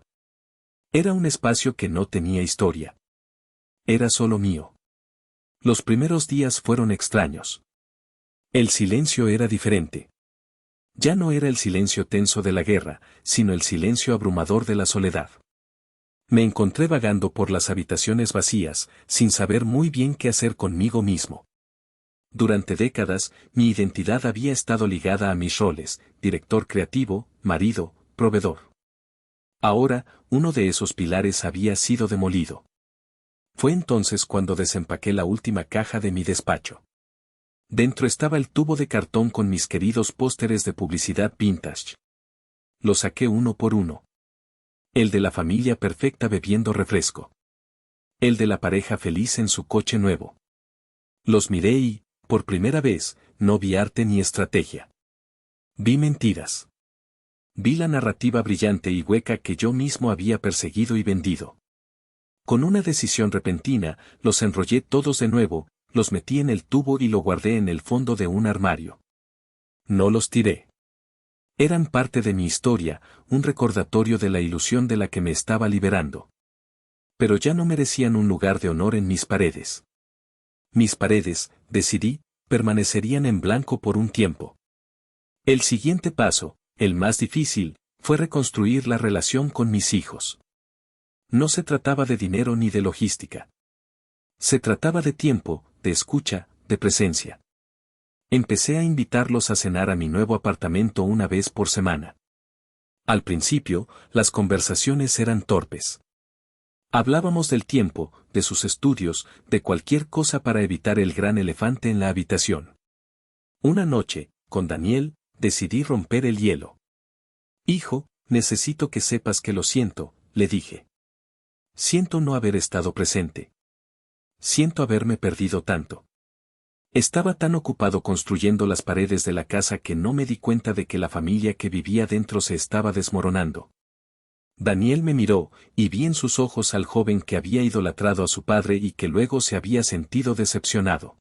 Era un espacio que no tenía historia. Era solo mío. Los primeros días fueron extraños. El silencio era diferente. Ya no era el silencio tenso de la guerra, sino el silencio abrumador de la soledad. Me encontré vagando por las habitaciones vacías, sin saber muy bien qué hacer conmigo mismo. Durante décadas, mi identidad había estado ligada a mis roles, director creativo, marido, proveedor. Ahora, uno de esos pilares había sido demolido. Fue entonces cuando desempaqué la última caja de mi despacho. Dentro estaba el tubo de cartón con mis queridos pósteres de publicidad vintage. Lo saqué uno por uno. El de la familia perfecta bebiendo refresco. El de la pareja feliz en su coche nuevo. Los miré y, por primera vez, no vi arte ni estrategia. Vi mentiras. Vi la narrativa brillante y hueca que yo mismo había perseguido y vendido. Con una decisión repentina, los enrollé todos de nuevo, los metí en el tubo y lo guardé en el fondo de un armario. No los tiré. Eran parte de mi historia, un recordatorio de la ilusión de la que me estaba liberando. Pero ya no merecían un lugar de honor en mis paredes. Mis paredes, decidí, permanecerían en blanco por un tiempo. El siguiente paso, el más difícil, fue reconstruir la relación con mis hijos. No se trataba de dinero ni de logística. Se trataba de tiempo, de escucha, de presencia. Empecé a invitarlos a cenar a mi nuevo apartamento una vez por semana. Al principio, las conversaciones eran torpes. Hablábamos del tiempo, de sus estudios, de cualquier cosa para evitar el gran elefante en la habitación. Una noche, con Daniel, decidí romper el hielo. Hijo, necesito que sepas que lo siento, le dije. Siento no haber estado presente. Siento haberme perdido tanto. Estaba tan ocupado construyendo las paredes de la casa que no me di cuenta de que la familia que vivía dentro se estaba desmoronando. Daniel me miró, y vi en sus ojos al joven que había idolatrado a su padre y que luego se había sentido decepcionado.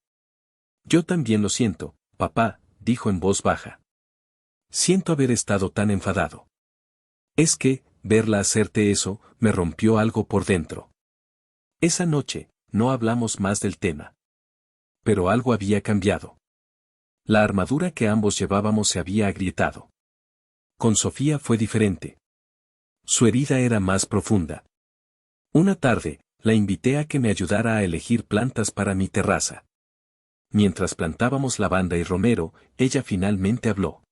Yo también lo siento, papá, dijo en voz baja. Siento haber estado tan enfadado. Es que, verla hacerte eso, me rompió algo por dentro. Esa noche, no hablamos más del tema. Pero algo había cambiado. La armadura que ambos llevábamos se había agrietado. Con Sofía fue diferente. Su herida era más profunda. Una tarde, la invité a que me ayudara a elegir plantas para mi terraza. Mientras plantábamos lavanda y romero, ella finalmente habló.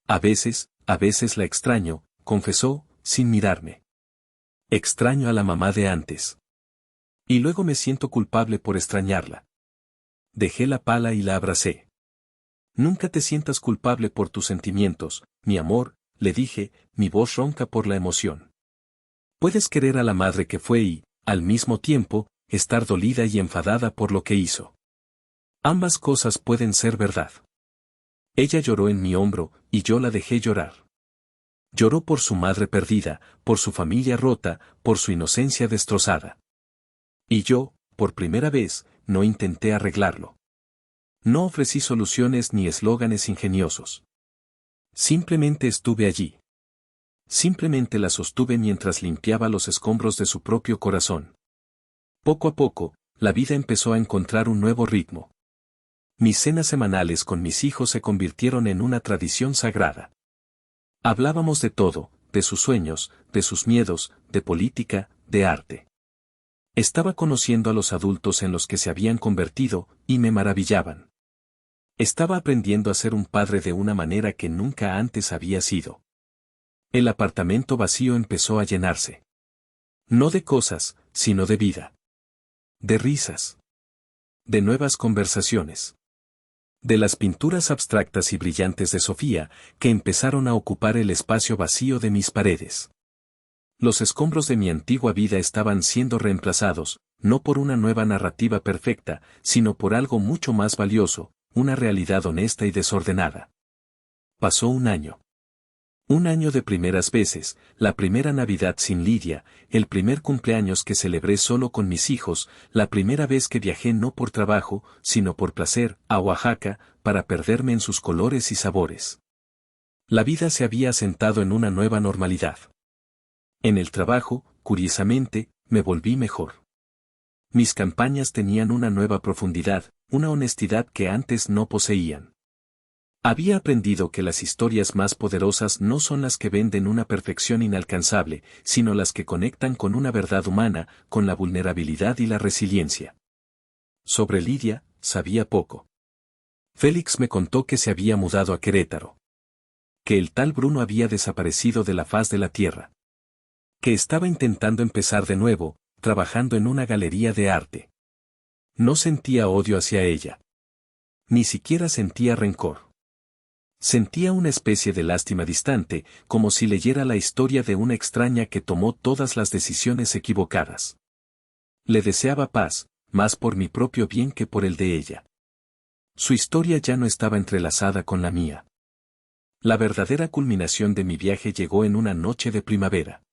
A veces la extraño, confesó, sin mirarme. Extraño a la mamá de antes. Y luego me siento culpable por extrañarla. Dejé la pala y la abracé. Nunca te sientas culpable por tus sentimientos, mi amor, le dije, mi voz ronca por la emoción. Puedes querer a la madre que fue y, al mismo tiempo, estar dolida y enfadada por lo que hizo. Ambas cosas pueden ser verdad. Ella lloró en mi hombro, y yo la dejé llorar. Lloró por su madre perdida, por su familia rota, por su inocencia destrozada. Y yo, por primera vez, no intenté arreglarlo. No ofrecí soluciones ni eslóganes ingeniosos. Simplemente estuve allí. Simplemente la sostuve mientras limpiaba los escombros de su propio corazón. Poco a poco, la vida empezó a encontrar un nuevo ritmo. Mis cenas semanales con mis hijos se convirtieron en una tradición sagrada. Hablábamos de todo, de sus sueños, de sus miedos, de política, de arte. Estaba conociendo a los adultos en los que se habían convertido, y me maravillaban. Estaba aprendiendo a ser un padre de una manera que nunca antes había sido. El apartamento vacío empezó a llenarse. No de cosas, sino de vida. De risas. De nuevas conversaciones. De las pinturas abstractas y brillantes de Sofía, que empezaron a ocupar el espacio vacío de mis paredes. Los escombros de mi antigua vida estaban siendo reemplazados, no por una nueva narrativa perfecta, sino por algo mucho más valioso, una realidad honesta y desordenada. Pasó un año. Un año de primeras veces, la primera Navidad sin Lidia, el primer cumpleaños que celebré solo con mis hijos, la primera vez que viajé no por trabajo, sino por placer, a Oaxaca, para perderme en sus colores y sabores. La vida se había asentado en una nueva normalidad. En el trabajo, curiosamente, me volví mejor. Mis campañas tenían una nueva profundidad, una honestidad que antes no poseían. Había aprendido que las historias más poderosas no son las que venden una perfección inalcanzable, sino las que conectan con una verdad humana, con la vulnerabilidad y la resiliencia. Sobre Lidia, sabía poco. Félix me contó que se había mudado a Querétaro. Que el tal Bruno había desaparecido de la faz de la tierra. Que estaba intentando empezar de nuevo, trabajando en una galería de arte. No sentía odio hacia ella. Ni siquiera sentía rencor. Sentía una especie de lástima distante, como si leyera la historia de una extraña que tomó todas las decisiones equivocadas. Le deseaba paz, más por mi propio bien que por el de ella. Su historia ya no estaba entrelazada con la mía. La verdadera culminación de mi viaje llegó en una noche de primavera.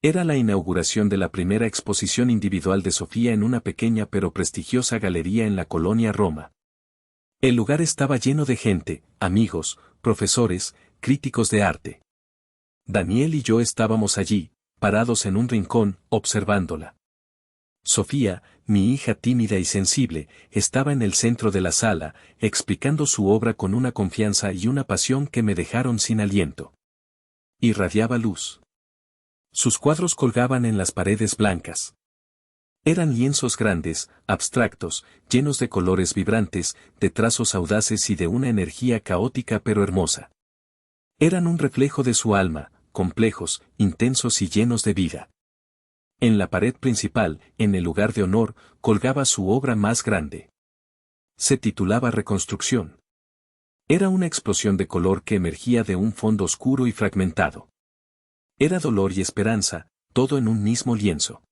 Era la inauguración de la primera exposición individual de Sofía en una pequeña pero prestigiosa galería en la colonia Roma. El lugar estaba lleno de gente, amigos, profesores, críticos de arte. Daniel y yo estábamos allí, parados en un rincón, observándola. Sofía, mi hija tímida y sensible, estaba en el centro de la sala, explicando su obra con una confianza y una pasión que me dejaron sin aliento. Irradiaba luz. Sus cuadros colgaban en las paredes blancas. Eran lienzos grandes, abstractos, llenos de colores vibrantes, de trazos audaces y de una energía caótica pero hermosa. Eran un reflejo de su alma, complejos, intensos y llenos de vida. En la pared principal, en el lugar de honor, colgaba su obra más grande. Se titulaba Reconstrucción. Era una explosión de color que emergía de un fondo oscuro y fragmentado. Era dolor y esperanza, todo en un mismo lienzo.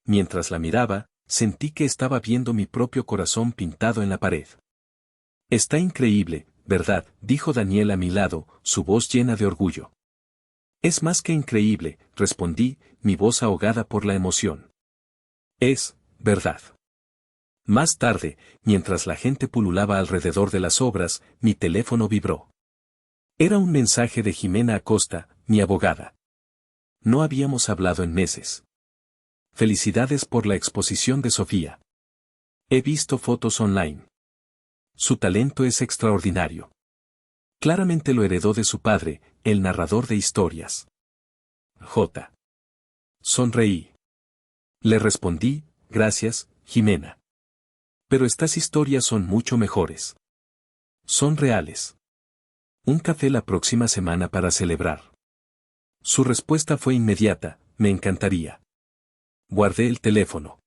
Mientras la miraba, sentí que estaba viendo mi propio corazón pintado en la pared. Está increíble, ¿verdad?, dijo Daniel a mi lado, su voz llena de orgullo. Es más que increíble, respondí, mi voz ahogada por la emoción. Es, verdad. Más tarde, mientras la gente pululaba alrededor de las obras, mi teléfono vibró. Era un mensaje de Jimena Acosta, mi abogada. No habíamos hablado en meses. Felicidades por la exposición de Sofía. He visto fotos online. Su talento es extraordinario. Claramente lo heredó de su padre, el narrador de historias. J. Sonreí. Le respondí, gracias, Jimena. Pero estas historias son mucho mejores. Son reales. Un café la próxima semana para celebrar. Su respuesta fue inmediata, me encantaría. Guardé el teléfono.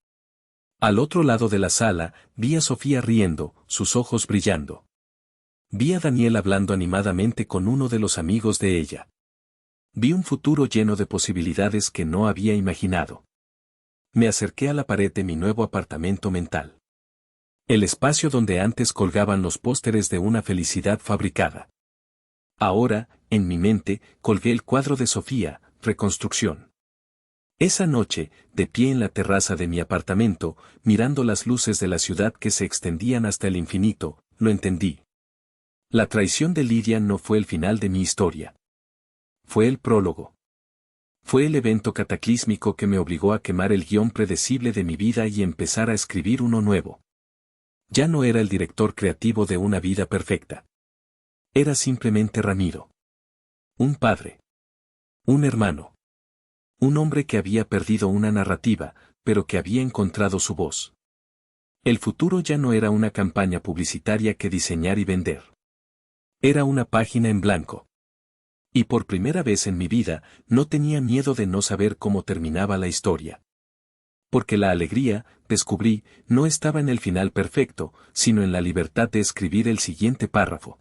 Al otro lado de la sala, vi a Sofía riendo, sus ojos brillando. Vi a Daniel hablando animadamente con uno de los amigos de ella. Vi un futuro lleno de posibilidades que no había imaginado. Me acerqué a la pared de mi nuevo apartamento mental. El espacio donde antes colgaban los pósteres de una felicidad fabricada. Ahora, en mi mente, colgué el cuadro de Sofía, Reconstrucción. Esa noche, de pie en la terraza de mi apartamento, mirando las luces de la ciudad que se extendían hasta el infinito, lo entendí. La traición de Lidia no fue el final de mi historia. Fue el prólogo. Fue el evento cataclísmico que me obligó a quemar el guión predecible de mi vida y empezar a escribir uno nuevo. Ya no era el director creativo de una vida perfecta. Era simplemente Ramiro. Un padre. Un hermano. Un hombre que había perdido una narrativa, pero que había encontrado su voz. El futuro ya no era una campaña publicitaria que diseñar y vender. Era una página en blanco. Y por primera vez en mi vida, no tenía miedo de no saber cómo terminaba la historia. Porque la alegría, descubrí, no estaba en el final perfecto, sino en la libertad de escribir el siguiente párrafo.